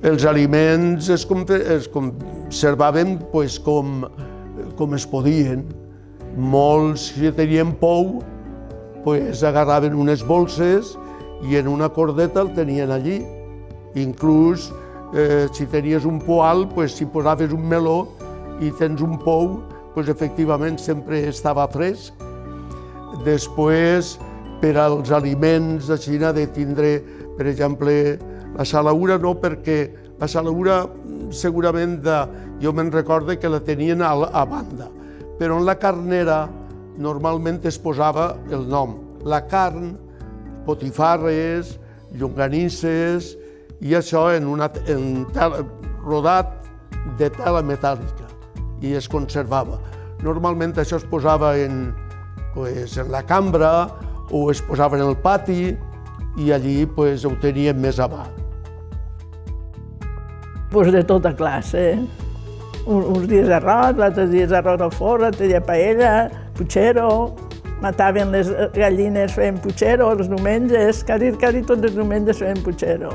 Els aliments es conservaven com es podien. Molts, si tenien pou, agarraven unes bolses i en una cordeta el tenien allí. Inclús, si tenies un poal, si posaves un meló i tens un pou, efectivament sempre estava fresc. Després, per als aliments, així de tindre, per exemple, la salaura no, perquè la salaura segurament jo me'n recordo que la tenien a banda, però en la carnera normalment es posava el nom. La carn, botifarres, llonganisses, i això rodat de tela metàl·lica, i es conservava. Normalment això es posava en la cambra o es posava en el pati i allí ho teníem més a mà. De tota classe. uns dies arròs, altres dies arròs al forn, altres dies paella, puchero, mataven les gallines, feien puchero els diumenges, quasi tots els diumenges feien puchero.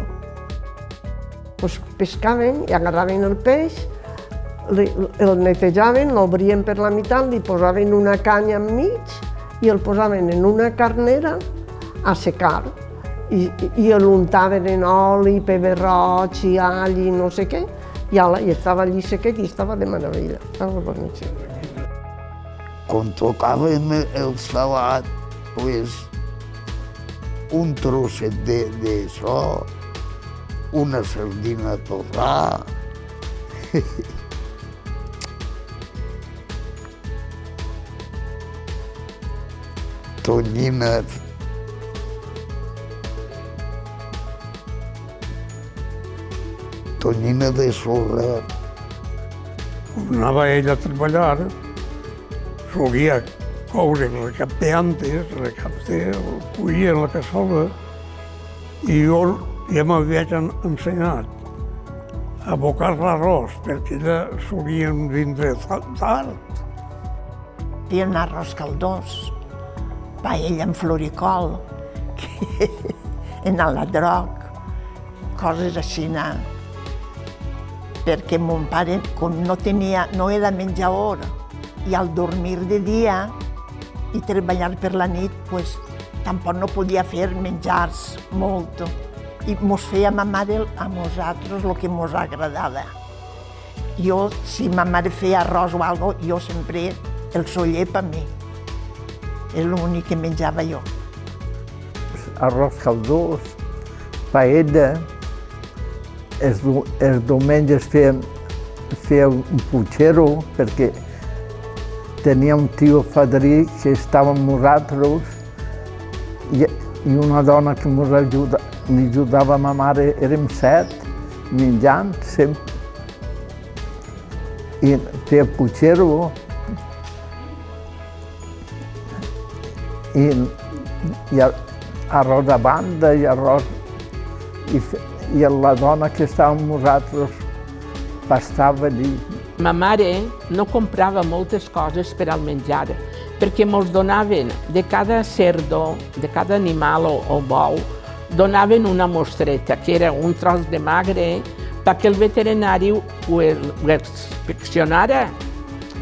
Pues pescaven i agarraven el peix, el netejaven, l'obrien per la meitat, li posaven una canya enmig i el posaven en una carnera a secar. I l'untaven en oli, pebre roig i all i no sé què, i estava allí sequet i estava de meravella. Estava boníssim. Quan tocàvem el salat, pues, un trosset d'això, una sardina a torrar. Tonyina. Tonyina de sorra. Quan anava ell a treballar, solia coure el recap d'antes, el recap el cuia en la cassola, i jo ja m'havia ensenyat a abocar l'arròs, perquè ella solien vindre tard. Feien arròs caldós, paella amb floricol, en aladroc, coses així, perquè mon pare, com no era menjador, i al dormir de dia i treballar per la nit, pues, tampoc no podia fer menjars molt. I mos feia ma mare a nosaltres el que mos agradava. Jo, si ma mare feia arròs o alguna cosa, jo sempre el soller per mi. És l'únic que menjava jo. Arròs caldós, paella, els diumenges feia un puchero, perquè tenia un tio fadrí que estava amb nosaltres i una dona que li ajudava a ma mare, érem 7, menjant sempre. I feia puchero i arròs a banda i arròs. I la dona que estava amb nosaltres pastava allí. Ma mare no comprava moltes coses per al menjar, perquè mos donaven de cada cerdo, de cada animal o bou, donaven una mostreta, que era un tros de magre, perquè el veterinari ho inspeccionara.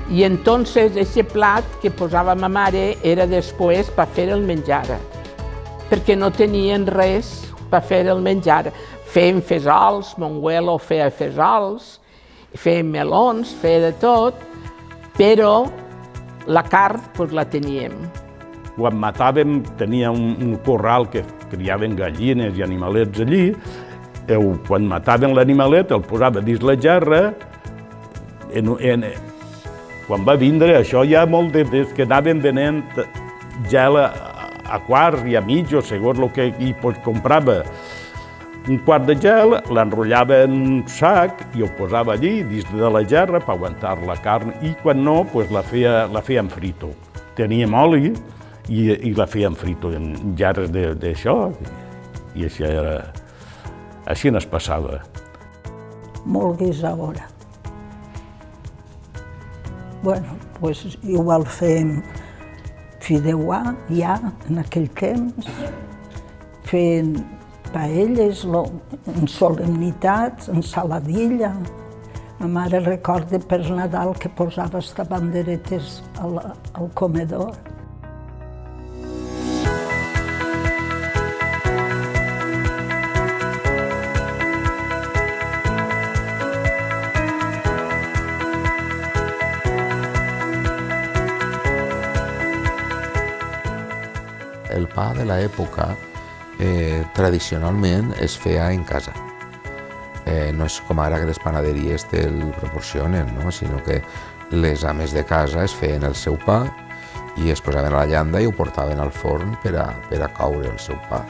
I entonces ese plat que posava ma mare era després per fer el menjar, perquè no tenien res per fer el menjar. Fèiem fesols, mon abuelo feia fesols, fèiem melons, feia de tot, però la carn pues, la teníem. Quan matàvem, tenia un corral que criaven gallines i animalets allí. Quan mataven l'animalet, el posava dins la gerra. Quan va vindre, això ja molt des que anaven venent gel a quarts i a mig, o segons el que hi comprava. Un quart de gel, l'enrotllava en un sac i ho posava allí, dins de la gerra, per aguantar la carn, i quan no, la feien frito. Teníem oli i la feien frito en gerres d'això, i això era... Així no es passava. Molt guisadora. Bueno, pues igual fèiem fideuà, ja, en aquell temps, fent paelles, en solemnitats, en saladilla. Ma mare recorda per Nadal que posava esta banderetes al comedor. El pa de l'època tradicionalment es feia en casa. No és com ara que les panaderies te'l proporcionen, sinó que les ames de casa es feien el seu pa i es posaven a la llanda i ho portaven al forn per a coure el seu pa.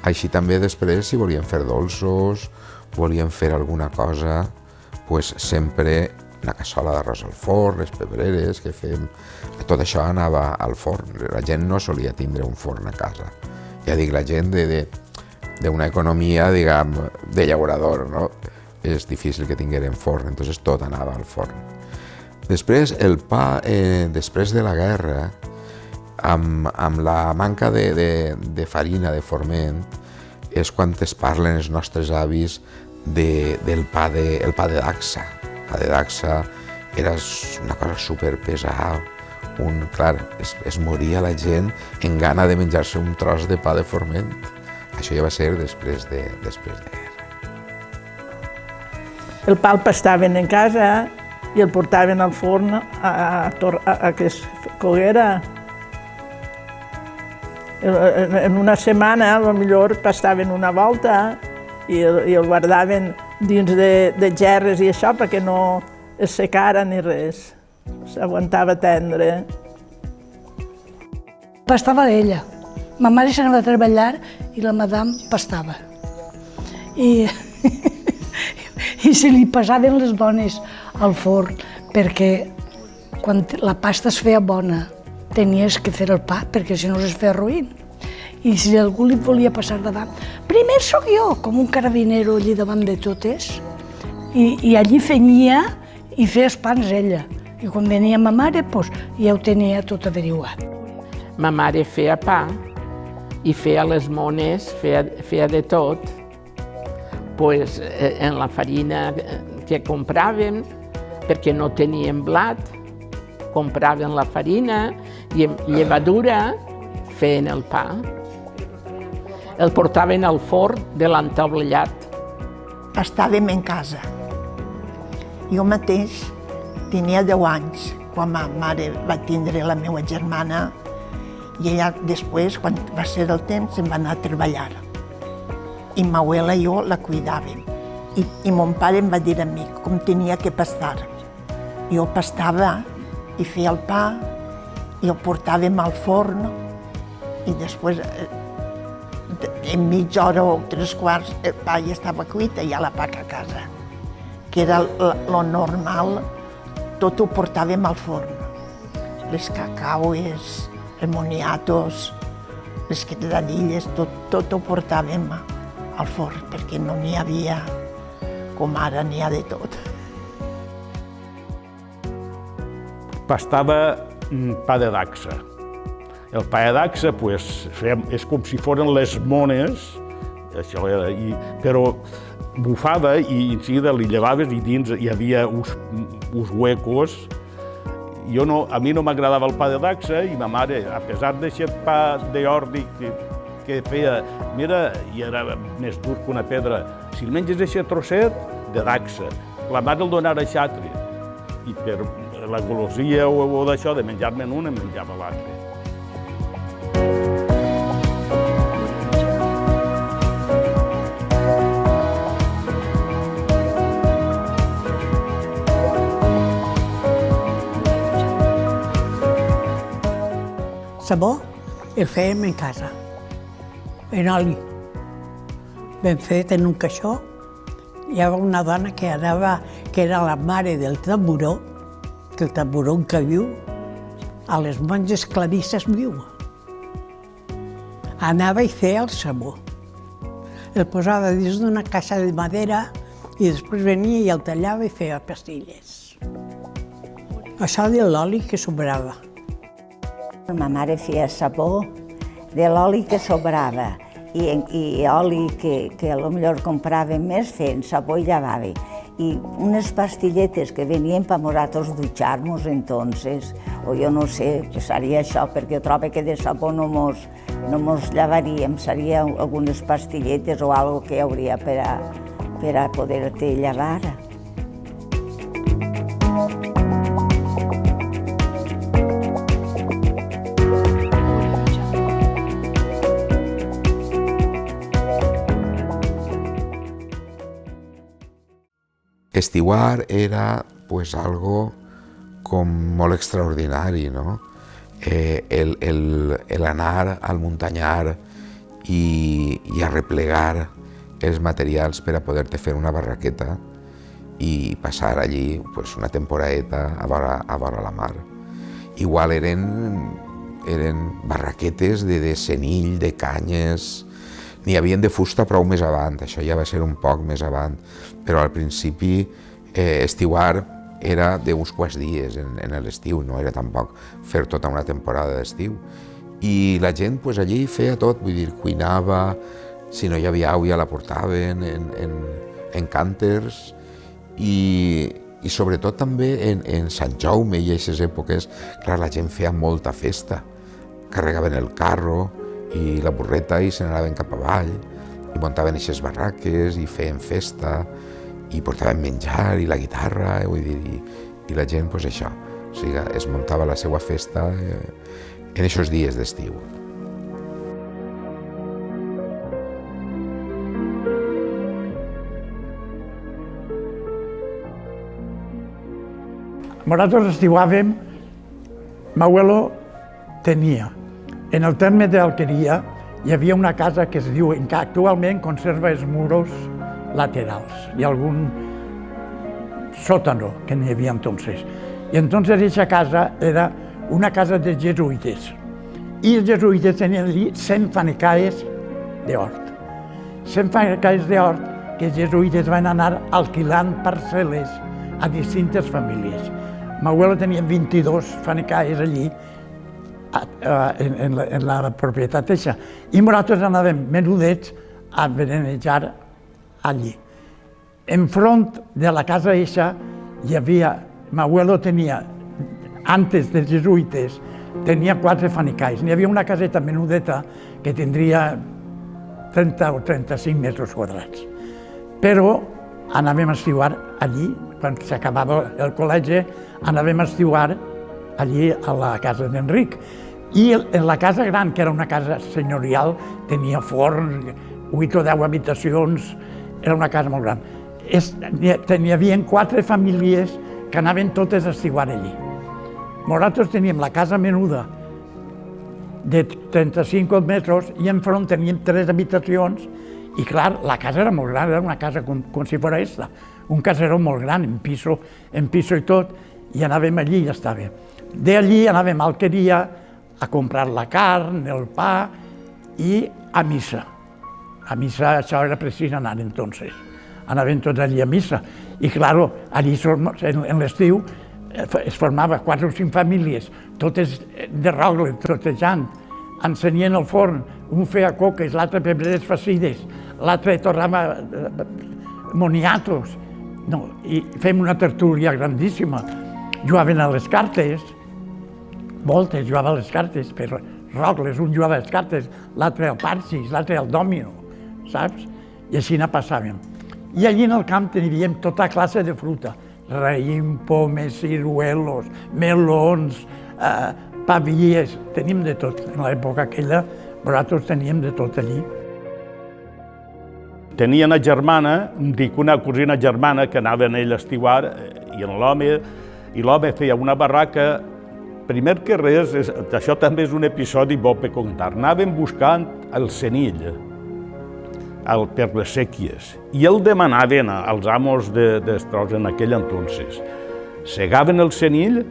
Així també després, si volien fer dolços, volien fer alguna cosa, sempre una cassola d'arròs al forn, les pebreres que fèiem, tot això anava al forn. La gent no solia tindre un forn a casa. Ja dic, la gent d'una economia, diguem, de llaurador, no? és difícil que tinguérem forn, entonces tot anava al forn. Després, el pa, després de la guerra, amb la manca de farina, de forment, és quan es parlen els nostres avis del pa de dacsa. El pa de dacsa era una cosa superpesada. Clar, es moria la gent en gana de menjar-se un tros de pa de forment. Això ja va ser després de guerra. El pa el pastaven en casa i el portaven al forn a que es coguera. En una setmana, potser pastaven una volta i el guardaven dins de gerres i això perquè no es secara ni res. S'aguantava tendre. Pastava ella. Ma mare s'anava a treballar i la madame pastava. I se li passaven les dones al forn perquè quan la pasta es feia bona tenies que fer el pa perquè si no es feia ruïn. I si algú li volia passar davant, primer sóc jo, com un carabinero allí davant de totes, i allí fenyia i feia els pans ella. I quan venia ma mare, ja ho tenia tot averiguat. Ma mare feia pa i feia les mones, feia de tot. En la farina que compràvem, perquè no teníem blat, compraven la farina i amb llevadura feien el pa. El portaven al forn de l'entaulellat. Estàvem en casa. Jo mateix tenia 10 anys quan ma mare va tindre la meva germana i ella després, quan va ser el temps, se'n va anar a treballar. I ma abuela i jo la cuidàvem. I mon pare em va dir a mi com tenia que pastar. Jo pastava i feia el pa i el portàvem al forn i després, en mitja hora o 3/4, el pa ja estava cuit i ja la pac a casa. Que era lo normal, tot ho portàvem al forn. Les cacaues, els moniatos, les quedadilles, tot ho portàvem al forn, perquè no n'hi havia, com ara n'hi ha de tot. Pastava pa de dacsa. El pa de dacsa és com si foren les mones, però bufava i en seguida li llevaves i dins hi havia uns huecos. A mi no m'agradava el pa de dacsa i ma mare, a pesar d'aquest pa d'ordi que feia, mira, i era més dur que una pedra, si el menges aquest trosset, de dacsa, la mare el donava a xatre i per la golosia o d'això, de menjar-me'n una, em menjava l'altre. Sabó el fèiem en casa, en oli, ben fet en un caixó. Hi havia una dona que era la mare del tamboró, que el tamboró que viu, a les monges clarisses viu. Anava i feia el sabó. El posava dins d'una caixa de madera i després venia i el tallava i feia pastilles. Això de l'oli que sobrava. Ma mare feia sabó de l'oli que sobrava i oli que potser compràvem més feien sabó i llavava. I unes pastilletes que venien per nosaltres dutxar-nos entonces, o jo no sé, seria això, perquè jo trobo que de sabó no mos llevaríem, seria algunes pastilletes o algo que hi hauria per a poder-te llevar. Estiguar era algo com molt extraordinari, no? El anar al muntanyar i arreplegar els materials per a poder-te fer una barraqueta i passar allí una temporadeta a vora la mar. Igual eren barraquetes de senill, de canyes, N'hi havien de fusta prou més avant, això ja va ser un poc més avant, però al principi estiuar era d'uns quants dies en l'estiu, no era tampoc fer tota una temporada d'estiu. I la gent allí feia tot, vull dir, cuinava, si no hi havia aigua la portaven en cànters i sobretot també en Sant Jaume i aquestes èpoques, clar, la gent feia molta festa, carregaven el carro i la burreta i se n'anaven cap avall i muntaven aquestes barraques i feien festa i portaven menjar i la guitarra, vull dir, i la gent, doncs això, o sigui, es muntava la seva festa en aquests dies d'estiu. Nosaltres estiuàvem, m'abuelo tenia, en el terme d'Alqueria hi havia una casa que es diu, que actualment conserva els muros laterals i algun sòtano que n'hi havia entonces. I entonces aquesta casa era una casa de jesuïtes i els jesuïtes tenien allí 100 fanecaes d'hort. 100 fanecaes d'hort que els jesuïtes van anar alquilant parcel·les a distintes famílies. M'abuelo tenia 22 fanecaes allí en la propietat eixa i nosaltres anàvem menudets a berenejar allí. Enfront de la casa eixa hi havia, m'abuelo tenia, antes dels jesuïtes, tenia 4 fanecaes. N'hi havia una caseta menudeta que tindria 30 o 35 metres quadrats. Però anàvem a estiuar allí, quan s'acabava el col·legi, anàvem a estiuar allí a la casa d'Enric. I en la casa gran, que era una casa senyorial, tenia forn, 8 o 10 habitacions, era una casa molt gran. N'hi havia 4 famílies que anaven totes a estiuar allí. Nosaltres teníem la casa menuda de 35 metres i enfront teníem 3 habitacions i, clar, la casa era molt gran, era una casa com si fos esta, un caseró molt gran, en piso i tot, i anàvem allí i ja estava. D'allí anàvem a Alqueria a comprar la carn, el pa i a missa. A missa això era precís anar entonces. Anàvem tots allí a missa. I, clar, allí en l'estiu es formava 4 o 5 famílies, totes de rogle, trotejant, encenien el forn, un feia coques, l'altre pebreres facides, l'altre tornava moniatos. I fem una tertúlia grandíssima. Jugaven a les cartes, moltes jugaven a les cartes, per rogles, un jugava a les cartes, l'altre al parxis, l'altre al dòmino, saps? I així passàvem. I allí en el camp teníem tota classe de fruita, raïm, pomes, ciruelos, melons, pavilles, teníem de tot. En l'època aquella, nosaltres teníem de tot allí. Tenia una germana, dic una cosina germana, que anava en ell a estiuar, i l'home feia una barraca. Primer que res, això també és un episodi bo per contar. Anàvem buscant el senill per les sèquies i el demanaven als amos d'estros en aquell entonces. Segaven el senill,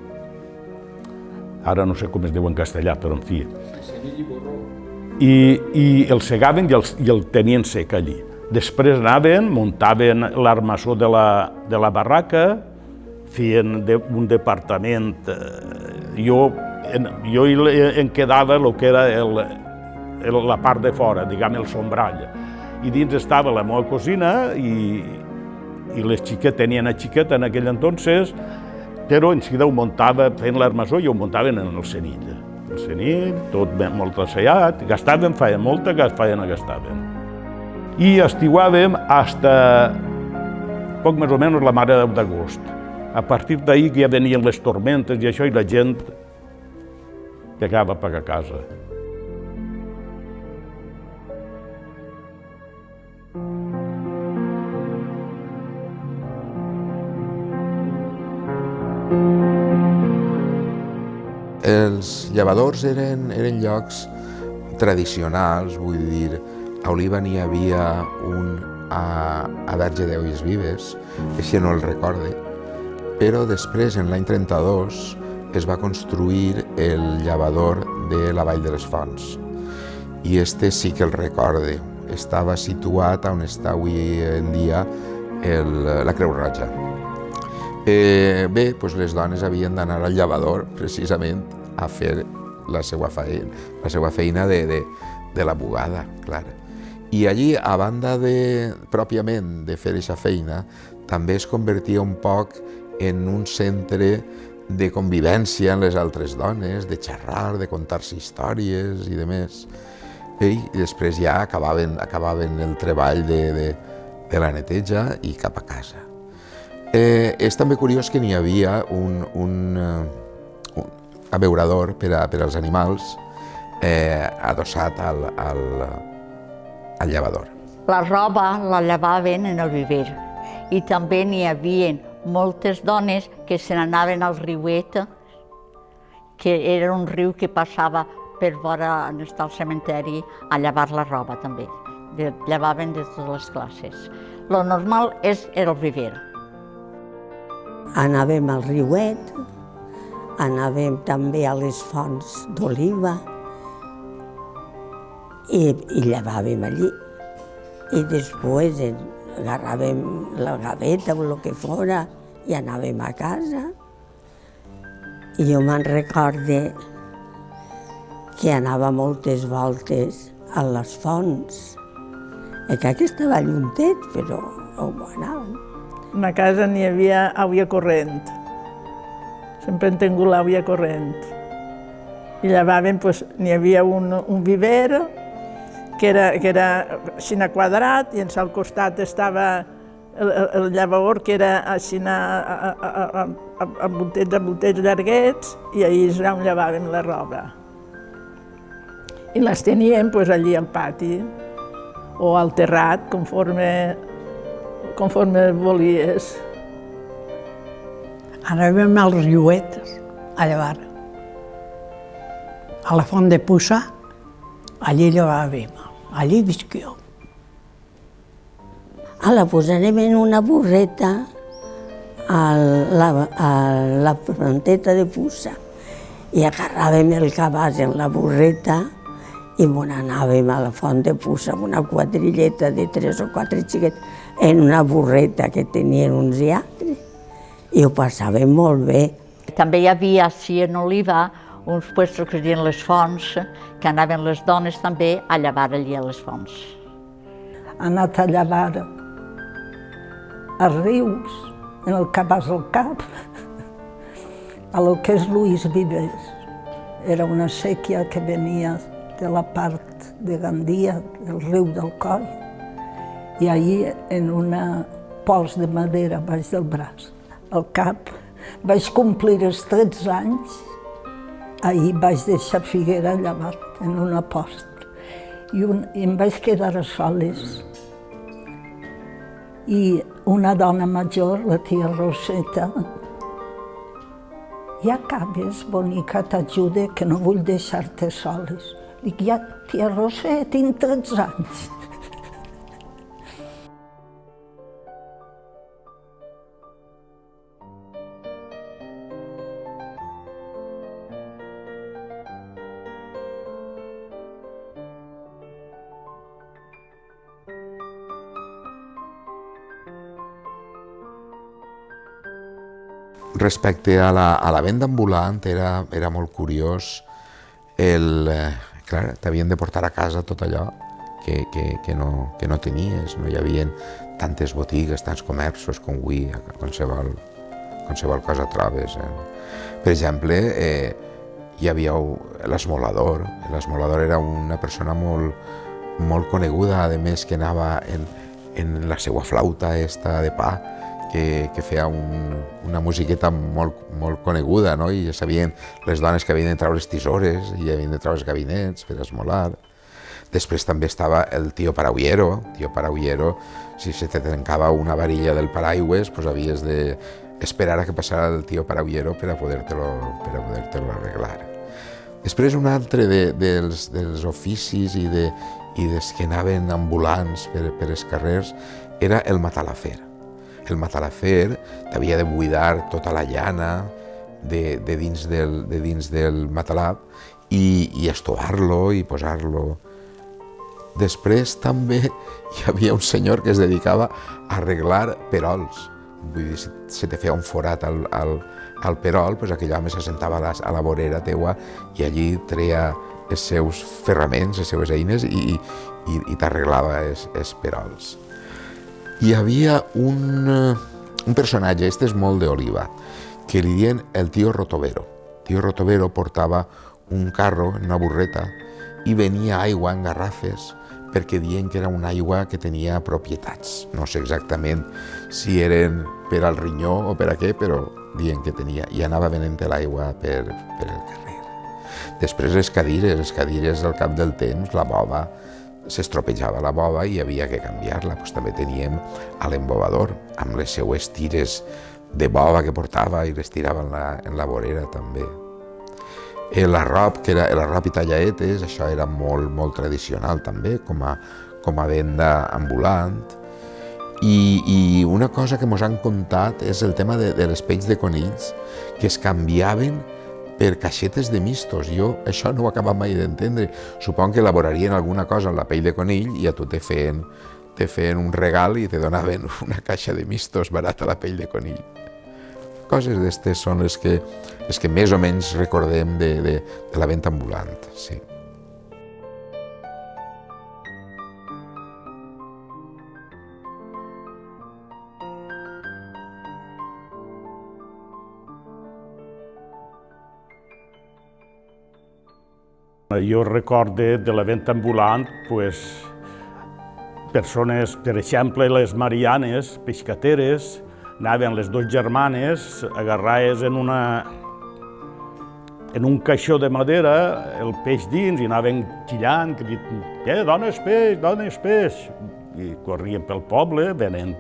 ara no sé com es diu en castellà, però en fi, i el segaven i el tenien sec allí. Després anaven, muntaven l'armassó de la barraca, feien un departament. Jo em quedava el que era la part de fora, diguem, el sombrall. I dins estava la meva cosina i les xiquetes tenien una xiqueta en aquell entonces, però en seguida ho muntava fent l'armassó i ho muntaven en el senill. El senill, tot molt assellat, gastaven, feien molta feina gastaven. I estiuàvem fins poc més o menys la mare d'agost. A partir d'ahir ja venien les tormentes i això, i la gent pegava a pagar a casa. Els llevadors eren llocs tradicionals, vull dir, a Oliva n'hi havia un a Verge d'Olles Vives, que si no el recorde, però després, en l'any 32, es va construir el llevador de la Vall de les Fonts. I este sí que el recorde. estava situat on està avui en dia la Creu Roja. Bé, doncs les dones havien d'anar al llavador, precisament, a fer la seva feina de la bugada, clar. I allí, a banda pròpiament de fer aquesta feina, també es convertia un poc en un centre de convivència amb les altres dones, de xerrar, de contar-se històries i demés. I després ja acabaven el treball de la neteja i cap a casa. És també curiós que n'hi havia un abeurador per als animals adossat al llevador. La roba la llevaven en el viver i també n'hi havia moltes dones que se n'anaven al riuet, que era un riu que passava per vora on està el cementeri, a llevar la roba també. Llevaven de totes les classes. Lo normal era el viver. Anàvem al riuet, anàvem també a les fonts d'oliva i llevàvem allí. I després agarràvem la gaveta o el que fora i anàvem a casa. I jo me'n recorde que anava moltes voltes a les fonts. Que estava lluntet, però on anàvem. En la casa n'hi havia aigua corrent. Sempre hem tingut l'aigua corrent. I llevàvem, n'hi havia un viver que era així quadrat i al costat estava el llavador que era així amb voltets llarguets i allí és on llevàvem la roba. I les teníem allí al pati o al terrat, conforme volies. Anàvem al riuet a llevar. A la font de Puça, allí llevàvem, allí visc jo. La posarem en una burreta a la fronteta de Puça i agarràvem el cabàs en la burreta i anàvem a la font de Puça amb una quadrilleta de 3 o 4 xiquets en una burreta que tenien uns i altres i ho passàvem molt bé. També hi havia, així en Oliva, uns puestos que es deien les fonts, que anaven les dones també a llevar allí a les fonts. Ha anat a llevar a rius, en el cabàs al cap, a lo que és Luis Vives. Era una sèquia que venia de la part de Gandia, del riu del Coll, i allí en una pols de madera baix del braç, al cap. Vaig complir els 13 anys, ahir vaig deixar Figuera llevat en una post i em vaig quedar a soles. I una dona major, la tia Roseta, ja acabes, bonica, t'ajude, que no vull deixar-te soles. Dic, ja, tia Roseta, tinc 13 anys. Respecte a la venda ambulant era molt curiós clar, t'havien de portar a casa tot allò que no tenies, no hi havia tantes botigues, tants comerços com avui, qualsevol cosa trobes. Per exemple, hi havia l'esmolador. L'esmolador era una persona molt coneguda, a més que anava en la seva flauta de pa, que feia una musiqueta molt coneguda, no? I ja sabien les dones que havien de treure les tisores i havien de treure els gabinets per esmolar. Després també estava el tio Paraullero. Tio Paraullero, si se te trencava una varilla del paraigües, doncs havies d'esperar a que passara el tio Paraullero per a poder-te-lo arreglar. Després, un altre dels oficis i dels que anaven ambulants per els carrers era el matalafer. El matalafer t'havia de buidar tota la llana de dins del matalab i estovar-lo i posar-lo Després també hi havia un senyor que es dedicava a arreglar perols. Vull dir, si se te feia un forat al perol, doncs aquell home s'assentava a la vorera teua i allí treia els seus ferraments, les seues eines i t'arreglava els perols. Hi havia un personatge, este és molt d'Oliva, que li diuen el tio Rotovero. El tio Rotovero portava un carro en una burreta i venia aigua en garrafes perquè diuen que era una aigua que tenia propietats. No sé exactament si eren per al rinyó o per a què, però diuen que tenia, i anava venent l'aigua per el carrer. Després les cadires al cap del temps, la bova, s'estropejava la bova i havia que canviar-la. També teníem l'embobador, amb les seues tires de bova que portava i les tirava en la vorera també. L'arrop, que era l'arrop i tallaetes, això era molt tradicional també, com a venda ambulant. I una cosa que ens han contat és el tema de les pells de conills, que es canviaven per caixetes de mistos. Jo això no ho he acabat mai d'entendre. Suponc que elaborarien alguna cosa amb la pell de conill i a tu te feien un regal i te donaven una caixa de mistos barata la pell de conill. Coses d'estes són les que més o menys recordem de la venda ambulant, sí. Jo recorde de la venda ambulant, persones, per exemple, les Marianes, pescateres, anaven les dues germanes agarrades en un caixó de madera, el peix dins, i anaven xillant, cridant, dones peix, i corrien pel poble venent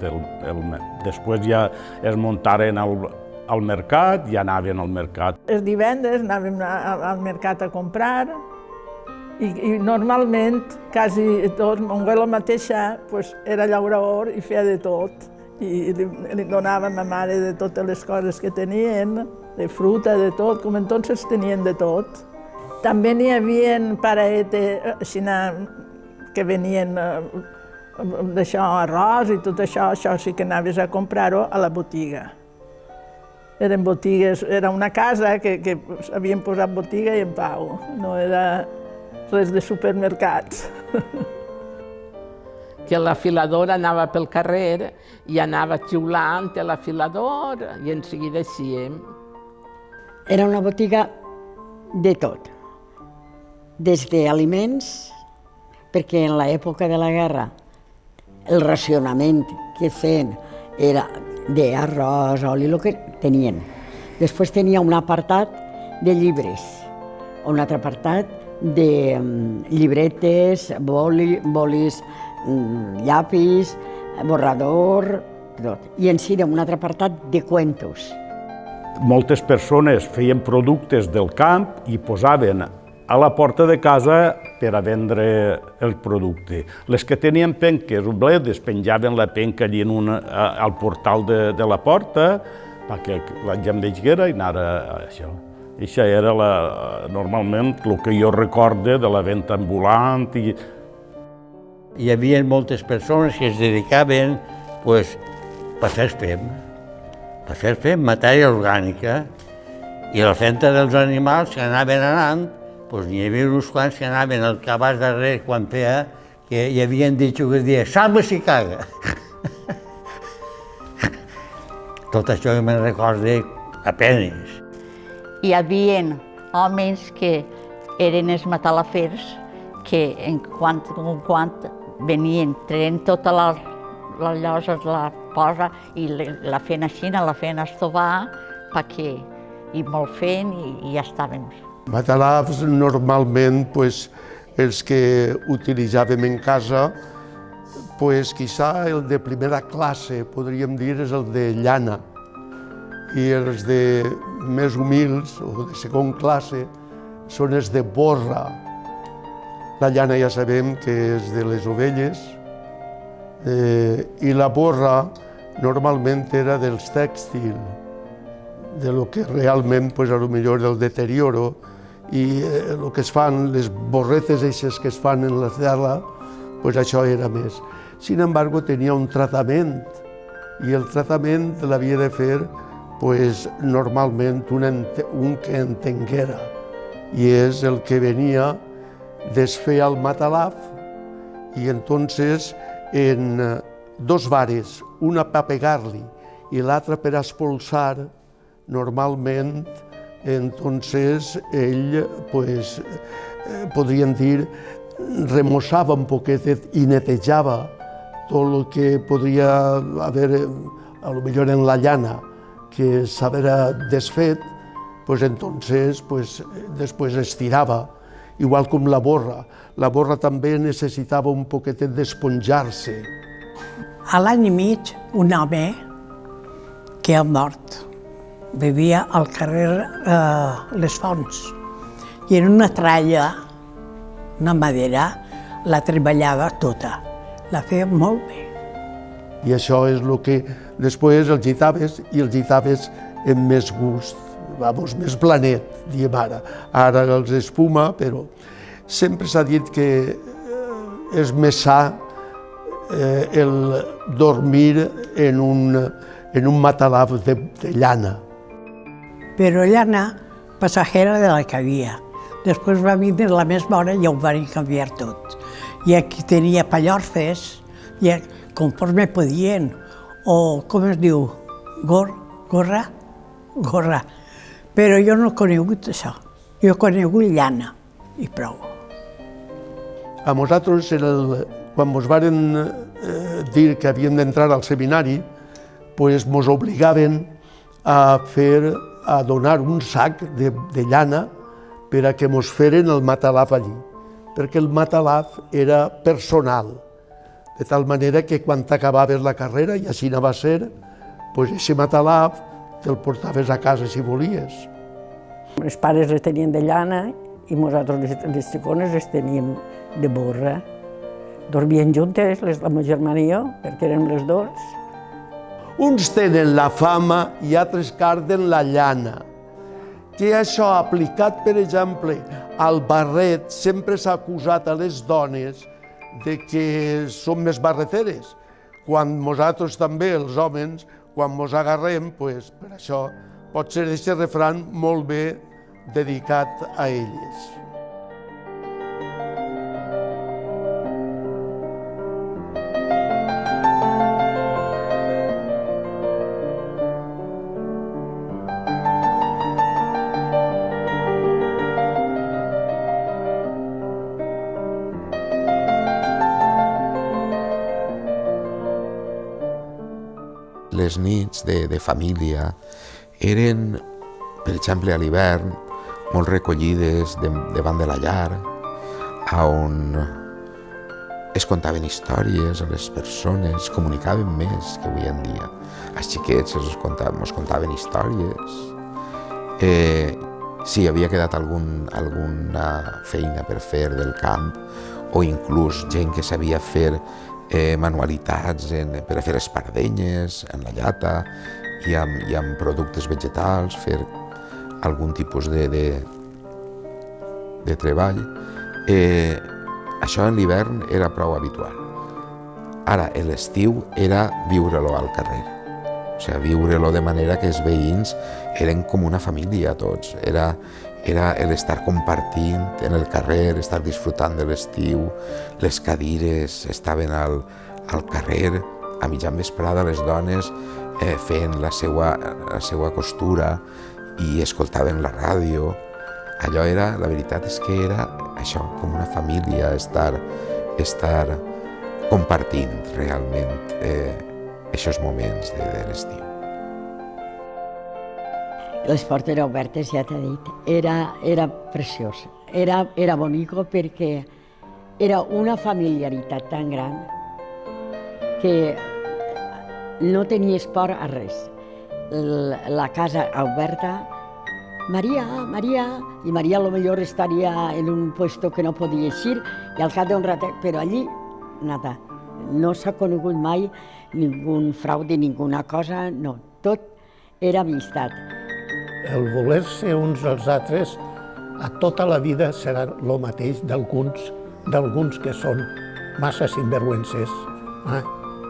Després ja es muntaren al mercat i anaven al mercat. Els divendres anàvem al mercat a comprar i normalment, quasi tot, mon abuelo mateixa era llaurador i feia de tot. I li donava a ma mare de totes les coses que tenien, de fruta, de tot, com entonces tenien de tot. També n'hi havia paraetes que venien d'això, arròs i tot això sí que anaves a comprar-ho a la botiga. Eren botigues, era una casa que havien posat botiga i en pau, no era res de supermercats. Que l'afilador anava pel carrer i anava xiulant a l'afilador i en seguida eixíem. Era una botiga de tot, des d'aliments, perquè en l'època de la guerra el racionament que feien era d'arròs, oli, el que tenien. Després tenia un apartat de llibres, un altre apartat de llibretes, bolis, llapis, borrador, tot. I en si un altre apartat de cuentos. Moltes persones feien productes del camp i posaven a la porta de casa per a vendre el producte. Les que tenien penques o bledes penjaven la penca allí al portal de la porta perquè la gent vegera i anara a això. Això era normalment el que jo recorde de la venda ambulant. Hi havia moltes persones que es dedicaven a fer fem, matèria orgànica, i la venda dels animals que anaven anant, n'hi havia uns quants que anaven al cabàs darrere quan feia, que hi havien dit que es deia salva si caga. Tot això que me'n recorde a penes. Hi havia homes que eren els matalafers que en quant venien, treien tota la llosa, la posa i la feien així, la feien estovar perquè i molt fent i ja estàvem. Matalafs normalment els que utilitzàvem en casa, quizá el de primera classe, podríem dir, és el de llana, i els de més humils o de segon classe són els de borra. La llana ja sabem que és de les ovelles i la borra normalment era dels tèxtils, de lo que realment, potser del deterioro, i el que es fan, les borretes eixes que es fan en la tela, pues això era més. Sin embargo, tenia un tractament, i el tractament l'havia de fer pues, normalment un que entenguera, i és el que venia desfer el matalaf, i entonces en dos vares, una per pegar-li i l'altra per expulsar, normalment entonces ell, pues, podríem dir, remossava un poquet i netejava tot el que podria haver, a lo millor en la llana, que s'havia desfet, pues entonces, pues, després estirava, igual com la borra. La borra també necessitava un poquetet d'esponjar-se. A l'any i mig, un home que ha mort vivia al carrer Les Fonts i en una tralla, una madera, la treballava tota. La feia molt bé. I això és el que després els gitaves, i els gitaves amb més gust, vamos, més planet, diem ara. Ara els espuma, però sempre s'ha dit que és més sa el dormir en un matalaf de llana. Però llana passajera de la que havia. Després va vindre la més bona i ho van canviar tot. I aquí tenia pallorfes, i conforme podien, o com es diu, gorra. Però jo no he conegut això. Jo he conegut llana, i prou. A nosaltres, quan ens varen dir que havíem d'entrar al seminari, ens obligaven a donar un sac de llana per a que ens feren el matalaf allí, perquè el matalaf era personal, de tal manera que quan t'acabaves la carrera, i així va ser, aquest matalaf te'l portaves a casa si volies. Els pares les tenien de llana i nosaltres les xicones les teníem de borra. Dormien juntes, la meva germana i jo, perquè érem les dos. Uns tenen la fama i altres carden la llana. Que això aplicat, per exemple, al barret, sempre s'ha acusat a les dones de que són més barreteres, quan nosaltres també, els homes, quan ens agarrem, per això pot ser aquest refran molt bé dedicat a elles. Les nits de família eren, per exemple, a l'hivern, molt recollides davant de la llar, on es contaven històries a les persones, es comunicaven més que avui en dia. Als xiquets ens contaven històries. Si havia quedat alguna feina per fer del camp, o inclús gent que sabia fer manualitats per a fer espardenyes en la llata i amb productes vegetals, fer algun tipus de treball. Això en l'hivern era prou habitual. Ara, l'estiu era viure-lo al carrer. O sigui, viure-lo de manera que els veïns eren com una família tots. Era l'estar compartint en el carrer, estar disfrutant de l'estiu, les cadires estaven al carrer, a mitjan vesprada les dones feien la seva costura i escoltaven la ràdio. Allò era, la veritat és que era això, com una família, estar compartint realment aquests moments de l'estiu. Les portes obertes, ja t'he dit, era preciós. Era bonico perquè era una familiaritat tan gran que no tenies por a res. La casa oberta, Maria, i Maria potser estaria en un puesto que no podia eixir i al cap d'un ratet, però allí, nada. No s'ha conegut mai ningú fraude, ninguna cosa, no. Tot era amistat. El voler ser uns als altres a tota la vida serà el mateix d'alguns que són massa sinvergüences.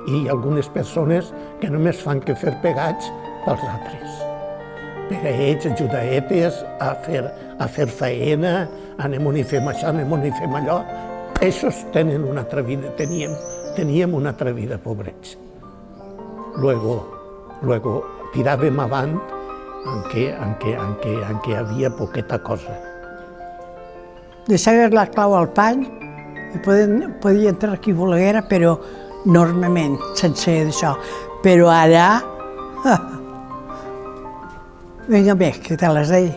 I algunes persones que només fan que fer pegats pels altres. Pegats, ajudaetes, a fer faena, anem i fem això, anem i fem allò. Ells tenen una altra vida, teníem una altra vida, pobrets. Luego tiràvem avant en què havia poqueta cosa. Deixaves la clau al pany i podia entrar qui volguera, però normalment, sense això. Però ara... Vinga bé, que te les deia.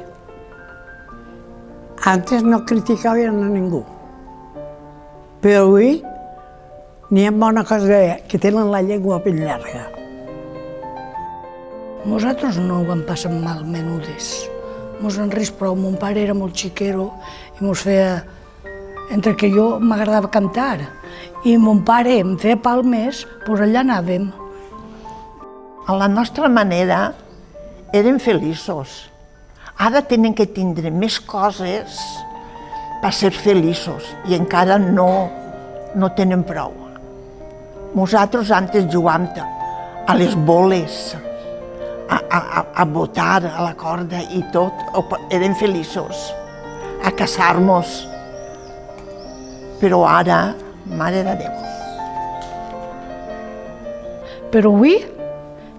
Antes no criticaven a ningú. Però avui n'hi ha bona cosa que tenen la llengua ben llarga. Nosaltres no ho vam passar mal, menudes. Mos en ris prou. Mon pare era molt xiquero i mos feia... Entre que jo m'agradava cantar i mon pare em feia palmes, doncs allà anàvem. A la nostra manera érem feliços. Ara tenen que tindre més coses per ser feliços i encara no tenen prou. Nosaltres antes jugàvem a les boles, a botar a la corda i tot, érem feliços, a casar-nos. Però ara, mare de Déu. Però avui,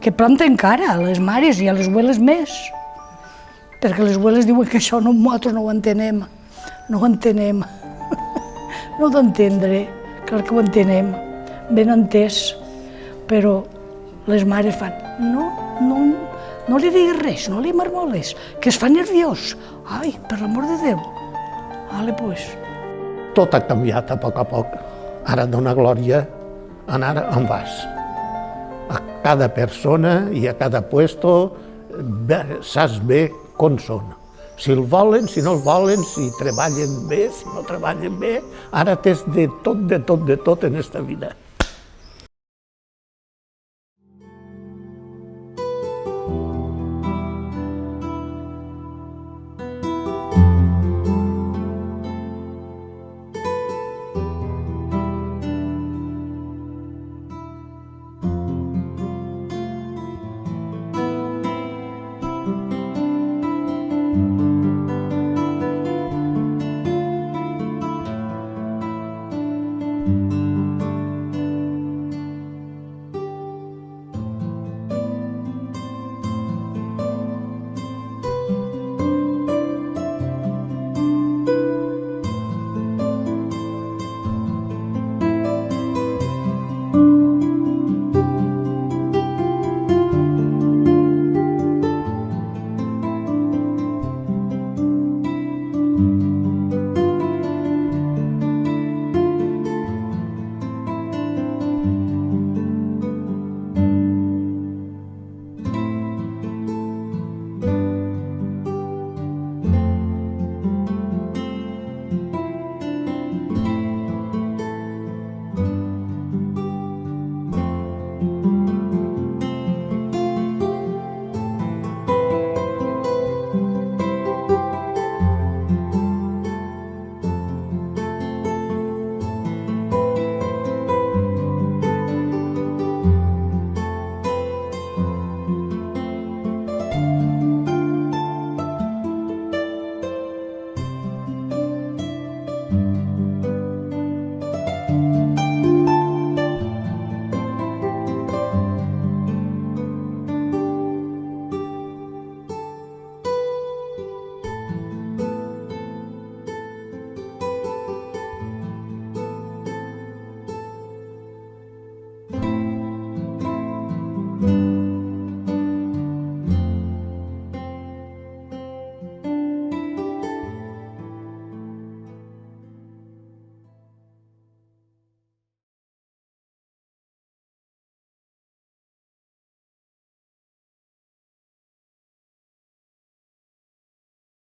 que planten cara a les mares i a les abueles més, perquè les abueles diuen que això nosaltres no ho entenem. No ho entenem. No ho d'entendre, clar que ho entenem, ben entès, però les mares fan, no li diguis res, no li marmoles, que es fa nerviós. Ai, per l'amor de Déu. Vale, pues. Tot ha canviat a poc. Ara dona glòria anar on vas. A cada persona i a cada puesto saps bé com són. Si el volen, si no el volen, si treballen bé, si no treballen bé, ara tens de tot en esta vida.